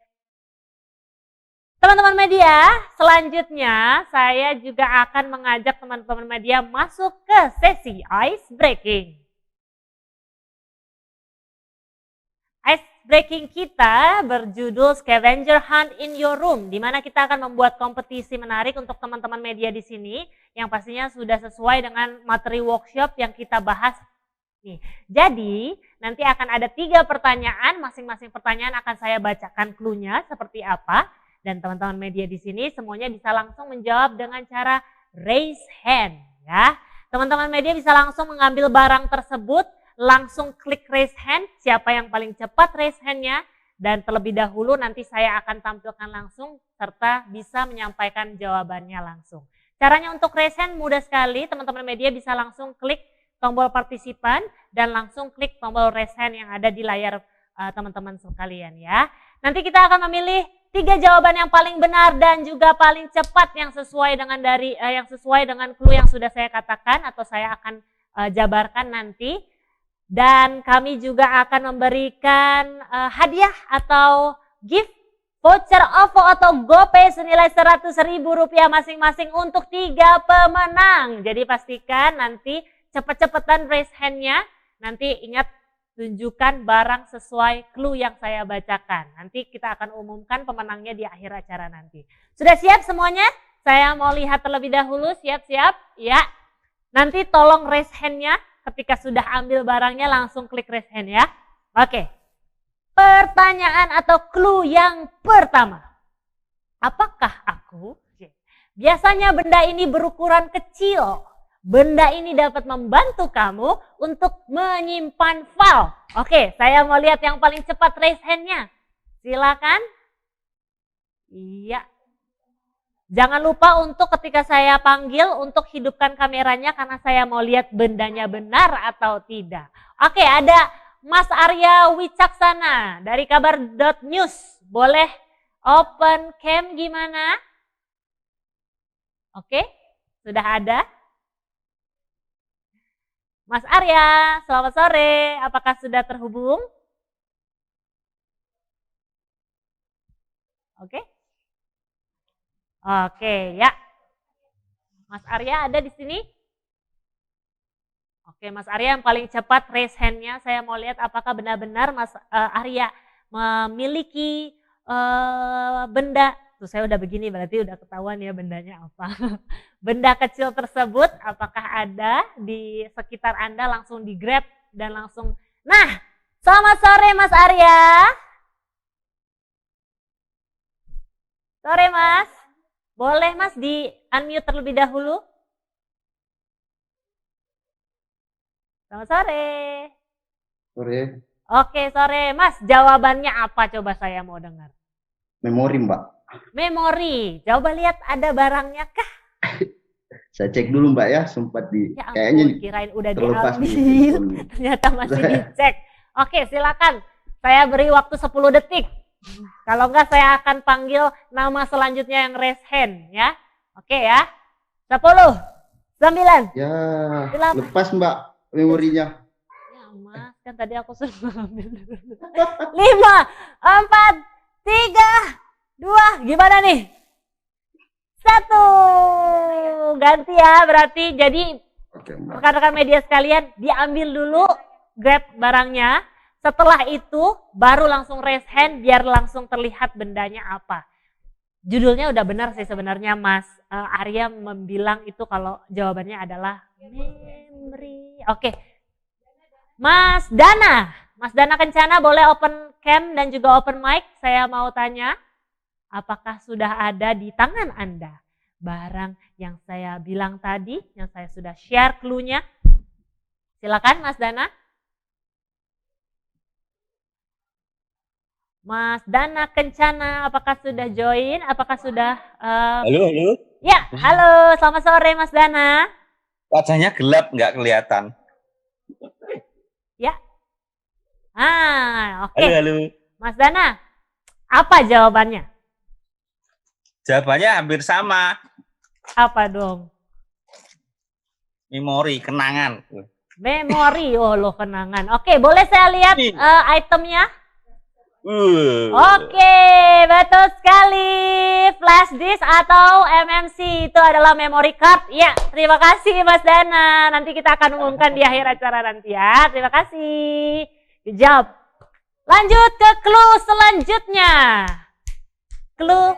Teman-teman media, selanjutnya saya juga akan mengajak teman-teman media masuk ke sesi ice breaking. Ice breaking kita berjudul Scavenger Hunt in Your Room, di mana kita akan membuat kompetisi menarik untuk teman-teman media di sini, yang pastinya sudah sesuai dengan materi workshop yang kita bahas. Nih, jadi nanti akan ada 3 pertanyaan, masing-masing pertanyaan akan saya bacakan clue-nya seperti apa, dan teman-teman media di sini semuanya bisa langsung menjawab dengan cara raise hand, ya. Teman-teman media bisa langsung mengambil barang tersebut, langsung klik raise hand, siapa yang paling cepat raise hand-nya, dan terlebih dahulu nanti saya akan tampilkan langsung serta bisa menyampaikan jawabannya langsung. Caranya untuk raise hand mudah sekali, teman-teman media bisa langsung klik tombol partisipan dan langsung klik tombol raise hand yang ada di layar teman-teman sekalian ya. Nanti kita akan memilih 3 jawaban yang paling benar dan juga paling cepat yang sesuai dengan clue yang sudah saya katakan atau saya akan jabarkan nanti. Dan kami juga akan memberikan hadiah atau gift voucher OVO atau GoPay senilai Rp100.000 masing-masing untuk 3 pemenang. Jadi pastikan nanti cepet-cepetan raise hand-nya. Nanti ingat tunjukkan barang sesuai clue yang saya bacakan. Nanti kita akan umumkan pemenangnya di akhir acara nanti. Sudah siap semuanya? Saya mau lihat terlebih dahulu, siap-siap? Ya. Nanti tolong raise hand-nya. Ketika sudah ambil barangnya langsung klik raise hand ya. Oke. Pertanyaan atau clue yang pertama. Apakah aku? Biasanya benda ini berukuran kecil. Benda ini dapat membantu kamu untuk menyimpan file. Oke, saya mau lihat yang paling cepat raise hand-nya. Silakan. Iya. Jangan lupa untuk ketika saya panggil untuk hidupkan kameranya karena saya mau lihat bendanya benar atau tidak. Oke, ada Mas Arya Wicaksana dari kabar.news. Boleh open cam gimana? Oke, sudah ada. Mas Arya, selamat sore. Apakah sudah terhubung? Oke. Oke, ya. Mas Arya ada di sini? Oke, Mas Arya yang paling cepat raise hand-nya. Saya mau lihat apakah benar-benar Mas Arya memiliki benda. Tuh saya udah begini berarti udah ketahuan ya bendanya apa. Benda kecil tersebut apakah ada di sekitar Anda, langsung di-grab dan langsung. Nah, selamat sore Mas Arya. Sore Mas. Boleh Mas di unmute terlebih dahulu? Selamat sore.
Sore.
Oke, sore Mas. Jawabannya apa coba saya mau dengar?
Memori, Mbak.
Memori. Coba lihat ada barangnya kah?
Saya cek dulu Mbak ya, sempat di
Ya ampun,
kayaknya
kirain udah
terlepas
diambil. Ternyata masih dicek. Oke, silakan. Saya beri waktu 10 detik. Kalau enggak saya akan panggil nama selanjutnya yang raise hand ya. Oke ya. 10, 9.
Ya,
8.
lepas Mbak memorinya.
Ya Mas, kan tadi aku sudah ambil dulu. 5, 4, 3, 2, gimana nih? 1, ganti ya berarti. Jadi rekan-rekan media sekalian, diambil dulu grab barangnya. Setelah itu baru langsung raise hand biar langsung terlihat bendanya apa. Judulnya udah benar sih sebenarnya Mas Arya membilang itu kalau jawabannya adalah memory. Oke. Mas Dana Kencana boleh open cam dan juga open mic. Saya mau tanya, apakah sudah ada di tangan Anda barang yang saya bilang tadi, yang saya sudah share clue-nya? Silakan Mas Dana. Mas Dana Kencana, apakah sudah join? Apakah sudah?
Halo.
Ya, halo. Selamat sore, Mas Dana.
Wajahnya gelap, nggak kelihatan.
Ya. Oke.
Halo.
Mas Dana, apa jawabannya?
Jawabannya hampir sama.
Apa dong?
Memori, kenangan.
Memori, oh lo kenangan. Oke, boleh saya lihat itemnya? Oke, betul sekali. Flash disk atau MMC itu adalah memory card. Ya, terima kasih Mas Dana. Nanti kita akan umumkan di akhir acara nanti ya. Terima kasih. Good job. Lanjut ke clue selanjutnya. Clue.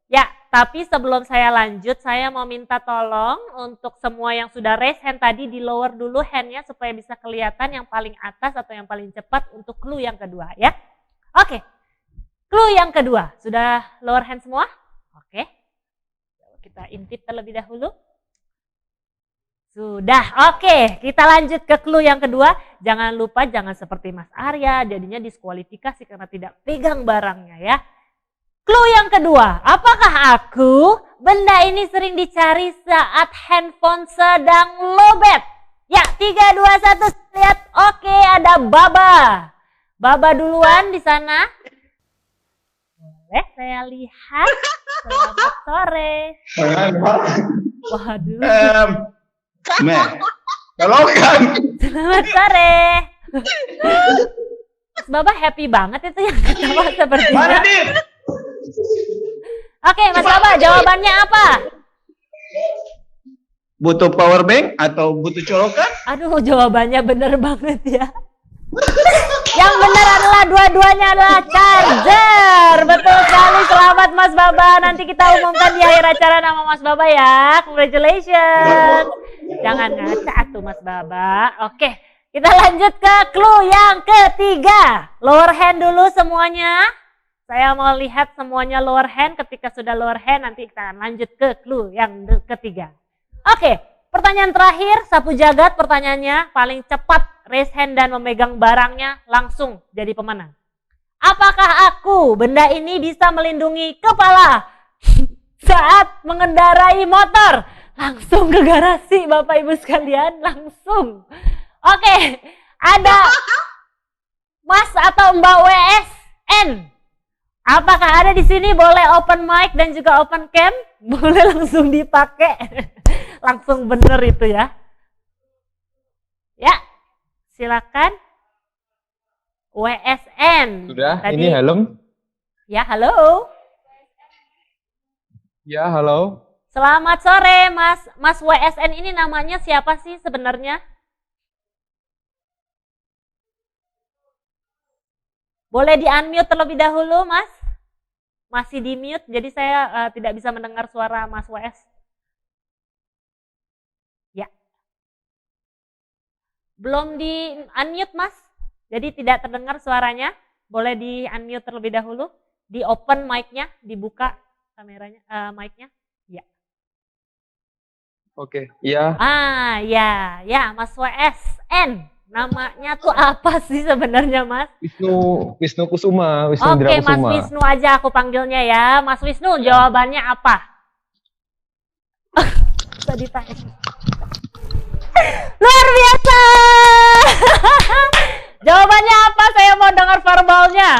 Ya, tapi sebelum saya lanjut, saya mau minta tolong untuk semua yang sudah raise hand tadi di lower dulu handnya supaya bisa kelihatan yang paling atas atau yang paling cepat untuk clue yang kedua ya. Oke, clue yang kedua. Sudah lower hand semua? Oke, kita intip terlebih dahulu. Sudah, oke. Kita lanjut ke clue yang kedua. Jangan lupa, jangan seperti Mas Arya, jadinya diskualifikasi karena tidak pegang barangnya ya. Clue yang kedua, apakah benda ini sering dicari saat handphone sedang lowbat? Ya, 3, 2, 1, lihat. Oke, ada Baba. Baba duluan di sana. Boleh saya lihat. Selamat sore. Waduh.
Kalau kan.
Selamat sore. Mas Baba happy banget itu yang ketawa sepertinya. Oke, Mas Baba, jawabannya apa?
Butuh power bank atau butuh colokan?
Aduh, jawabannya bener banget ya. Yang benar adalah dua-duanya adalah charger. Betul sekali, selamat Mas Baba. Nanti kita umumkan di akhir acara nama Mas Baba ya. Congratulations. Jangan ngaca tuh Mas Baba. Oke, kita lanjut ke clue yang ketiga. Lower hand dulu semuanya. Saya mau lihat semuanya lower hand. Ketika sudah lower hand nanti kita akan lanjut ke clue yang ketiga. Oke, pertanyaan terakhir, sapu jagat pertanyaannya paling cepat. Raise hand dan memegang barangnya langsung jadi pemenang. Apakah benda ini bisa melindungi kepala saat mengendarai motor? Langsung ke garasi Bapak Ibu sekalian, langsung. Oke, ada Mas atau Mbak WSN. Apakah ada di sini? Boleh open mic dan juga open cam? Boleh langsung dipakai. Langsung bener itu ya. Ya. Silakan. WSN.
Sudah,
tadi,
ini helm.
Ya, halo.
Ya, halo.
Selamat sore, Mas WSN ini namanya siapa sih sebenarnya? Boleh di-unmute terlebih dahulu, Mas? Masih di-mute, jadi saya tidak bisa mendengar suara Mas WS. Belum di-unmute Mas, jadi tidak terdengar suaranya. Boleh di-unmute terlebih dahulu, di open mic-nya, dibuka kameranya, mic-nya. Ya.
Oke, ya.
Ya, Mas WSN. Namanya tuh apa sih sebenarnya Mas?
Wisnu Kusuma, Wisnu
Oke,
Kusuma.
Mas Wisnu aja aku panggilnya ya. Mas Wisnu, jawabannya apa? Tadi tanya. Luar biasa. Jawabannya apa? Saya mau dengar verbalnya.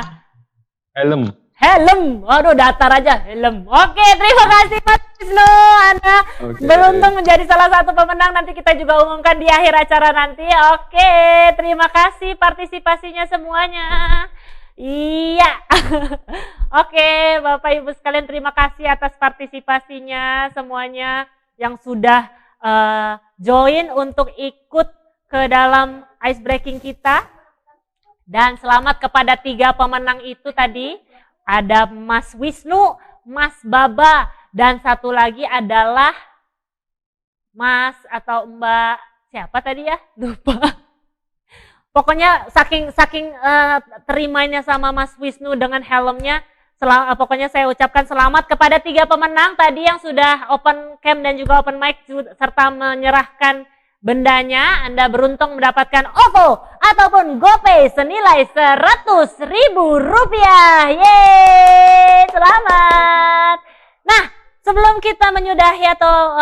Helm.
helm. Waduh, datar aja helm. Oke, terima kasih Mas Wisnu. Anda beruntung menjadi salah satu pemenang. Nanti kita juga umumkan di akhir acara nanti. Oke, terima kasih partisipasinya semuanya. Iya. Oke, Bapak Ibu sekalian, terima kasih atas partisipasinya semuanya yang sudah join untuk ikut ke dalam ice breaking kita. Dan selamat kepada 3 pemenang itu tadi. Ada Mas Wisnu, Mas Baba, dan satu lagi adalah Mas atau Mbak siapa tadi ya? Lupa. Pokoknya saking terimanya sama Mas Wisnu dengan helmnya, pokoknya saya ucapkan selamat kepada 3 pemenang tadi yang sudah open cam dan juga open mic serta menyerahkan bendanya. Anda beruntung mendapatkan OVO ataupun GoPay senilai Rp100.000. Yeay, selamat. Nah, sebelum kita menyudahi atau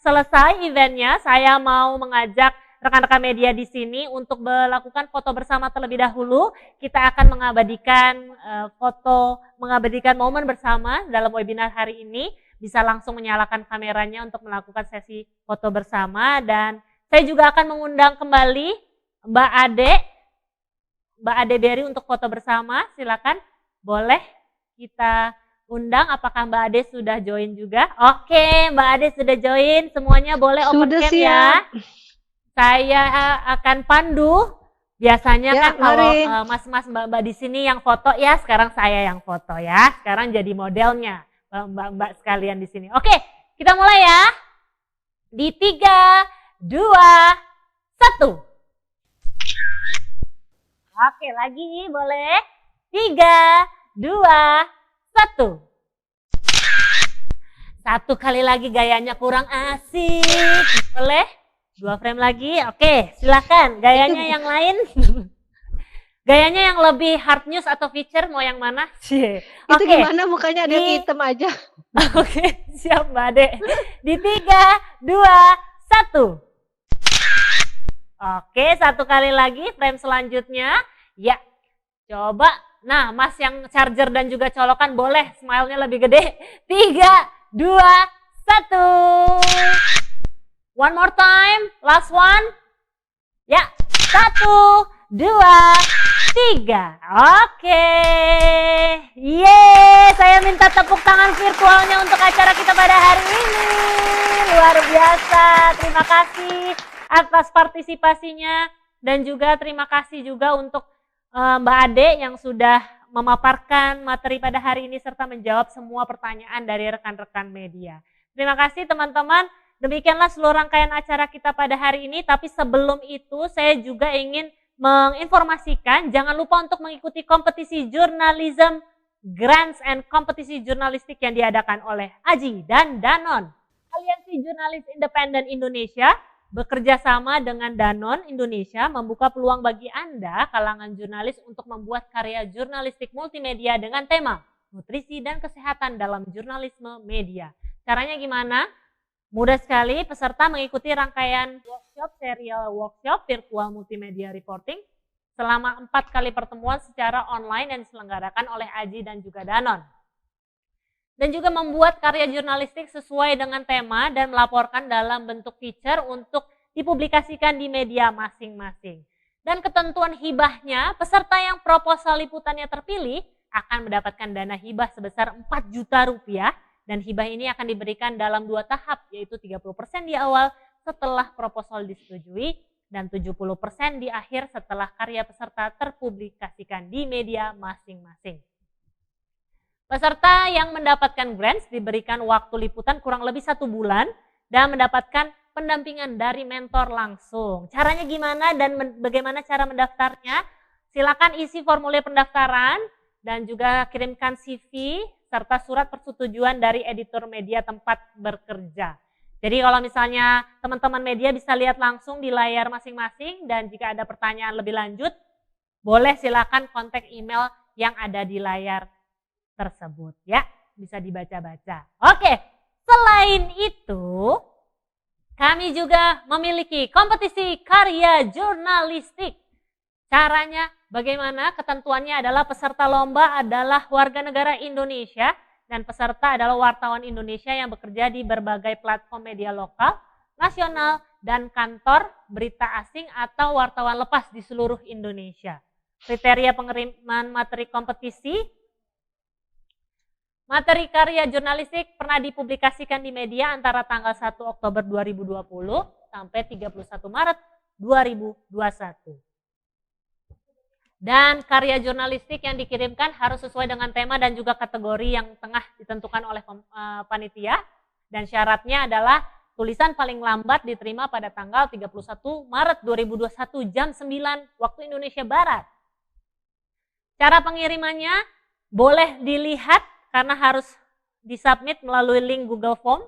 selesai eventnya, saya mau mengajak rekan-rekan media di sini untuk melakukan foto bersama terlebih dahulu. Kita akan mengabadikan momen bersama dalam webinar hari ini. Bisa langsung menyalakan kameranya untuk melakukan sesi foto bersama. Dan saya juga akan mengundang kembali Mbak Ade Berry untuk foto bersama. Silakan, boleh kita undang. Apakah Mbak Ade sudah join juga? Oke, Mbak Ade sudah join. Semuanya boleh open cam ya. Saya akan pandu. Biasanya kan kalau mas-mas mbak-mbak di sini yang foto ya, sekarang saya yang foto ya. Sekarang jadi modelnya mbak-mbak sekalian di sini. Oke, kita mulai ya. Di 3, 2, 1. Oke, lagi boleh. 3, 2, 1. Satu kali lagi gayanya kurang asik. Boleh? 2 frame lagi. Oke, silakan. Gayanya yang lain. Gayanya yang lebih hard news atau feature mau yang mana?
Itu gimana mukanya ada yang hitam aja.
Oke, siap Mbak Ade. Di 3, 2, 1. Oke, satu kali lagi frame selanjutnya. Ya, coba. Nah, Mas yang charger dan juga colokan boleh smile-nya lebih gede. 3, 2, 1. One more time, last one. Ya, 1, 2, 3. Oke. Yeay, saya minta tepuk tangan virtualnya untuk acara kita pada hari ini. Luar biasa, terima kasih atas partisipasinya. Dan juga terima kasih juga untuk Mbak Ade yang sudah memaparkan materi pada hari ini serta menjawab semua pertanyaan dari rekan-rekan media. Terima kasih teman-teman. Demikianlah seluruh rangkaian acara kita pada hari ini, tapi sebelum itu saya juga ingin menginformasikan, jangan lupa untuk mengikuti kompetisi Journalism Grants and kompetisi jurnalistik yang diadakan oleh AJI dan Danone. Aliansi Jurnalis Independen Indonesia bekerja sama dengan Danone Indonesia membuka peluang bagi Anda, kalangan jurnalis, untuk membuat karya jurnalistik multimedia dengan tema nutrisi dan kesehatan dalam jurnalisme media. Caranya gimana? Mudah sekali, peserta mengikuti rangkaian serial workshop virtual multimedia reporting selama 4 kali pertemuan secara online yang diselenggarakan oleh AJI dan juga Danone. Dan juga membuat karya jurnalistik sesuai dengan tema dan melaporkan dalam bentuk feature untuk dipublikasikan di media masing-masing. Dan ketentuan hibahnya, peserta yang proposal liputannya terpilih akan mendapatkan dana hibah sebesar Rp4 juta. Dan hibah ini akan diberikan dalam 2 tahap, yaitu 30% di awal setelah proposal disetujui dan 70% di akhir setelah karya peserta terpublikasikan di media masing-masing. Peserta yang mendapatkan grants diberikan waktu liputan kurang lebih 1 bulan dan mendapatkan pendampingan dari mentor langsung. Caranya gimana dan bagaimana cara mendaftarnya? Silakan isi formulir pendaftaran dan juga kirimkan CV serta surat persetujuan dari editor media tempat bekerja. Jadi kalau misalnya teman-teman media bisa lihat langsung di layar masing-masing dan jika ada pertanyaan lebih lanjut, boleh silakan kontak email yang ada di layar tersebut ya, bisa dibaca-baca. Oke, selain itu kami juga memiliki kompetisi karya jurnalistik. Caranya Bagaimana ketentuannya adalah peserta lomba adalah warga negara Indonesia dan peserta adalah wartawan Indonesia yang bekerja di berbagai platform media lokal, nasional, dan kantor berita asing atau wartawan lepas di seluruh Indonesia. Kriteria pengiriman materi kompetisi. Materi karya jurnalistik pernah dipublikasikan di media antara tanggal 1 Oktober 2020 sampai 31 Maret 2021. Dan karya jurnalistik yang dikirimkan harus sesuai dengan tema dan juga kategori yang tengah ditentukan oleh panitia. Dan syaratnya adalah tulisan paling lambat diterima pada tanggal 31 Maret 2021 jam 9 waktu Indonesia Barat. Cara pengirimannya boleh dilihat karena harus disubmit melalui link Google Form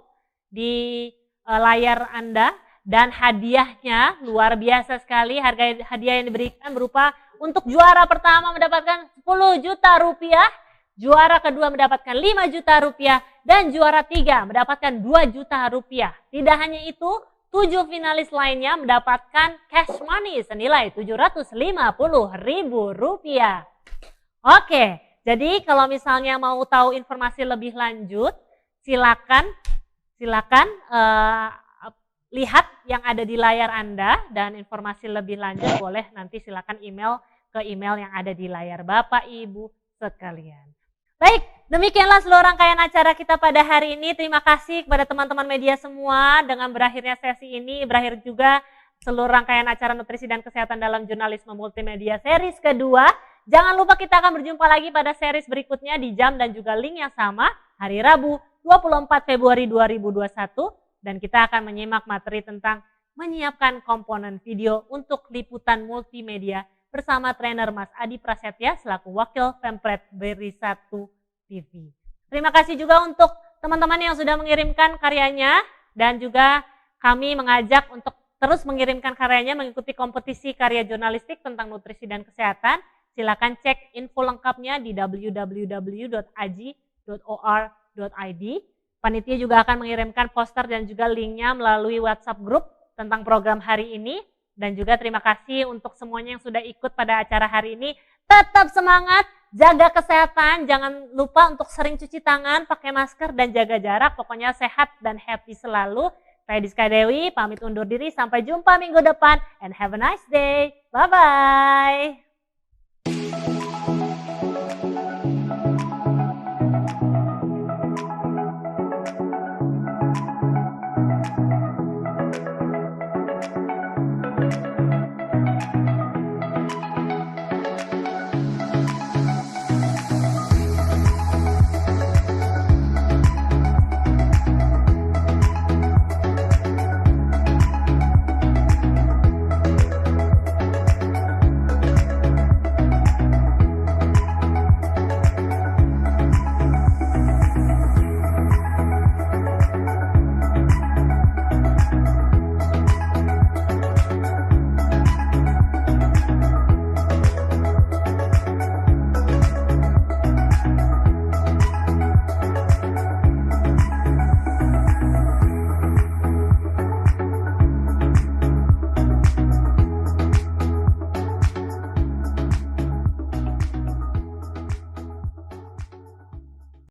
di layar Anda. Dan hadiahnya luar biasa sekali, harga hadiah yang diberikan berupa untuk juara pertama mendapatkan 10 juta rupiah, juara kedua mendapatkan 5 juta rupiah, dan juara 3 mendapatkan 2 juta rupiah. Tidak hanya itu, 7 finalis lainnya mendapatkan cash money senilai 750.000 rupiah. Oke, jadi kalau misalnya mau tahu informasi lebih lanjut, silakan lihat yang ada di layar Anda, dan informasi lebih lanjut boleh nanti silakan email ke email yang ada di layar Bapak Ibu sekalian. Baik, demikianlah seluruh rangkaian acara kita pada hari ini. Terima kasih kepada teman-teman media semua. Dengan berakhirnya sesi ini, berakhir juga seluruh rangkaian acara nutrisi dan kesehatan dalam jurnalisme multimedia series kedua. Jangan lupa kita akan berjumpa lagi pada series berikutnya di jam dan juga link yang sama hari Rabu 24 Februari 2021. Dan kita akan menyimak materi tentang menyiapkan komponen video untuk liputan multimedia bersama trainer Mas Adi Prasetya selaku Wakil Pempret BRI 1 TV. Terima kasih juga untuk teman-teman yang sudah mengirimkan karyanya, dan juga kami mengajak untuk terus mengirimkan karyanya mengikuti kompetisi karya jurnalistik tentang nutrisi dan kesehatan. Silakan cek info lengkapnya di www.aji.or.id. Panitia juga akan mengirimkan poster dan juga linknya melalui WhatsApp group tentang program hari ini. Dan juga terima kasih untuk semuanya yang sudah ikut pada acara hari ini. Tetap semangat, jaga kesehatan, jangan lupa untuk sering cuci tangan, pakai masker, dan jaga jarak. Pokoknya sehat dan happy selalu. Saya Diska Dewi, pamit undur diri. Sampai jumpa minggu depan, and have a nice day. Bye-bye.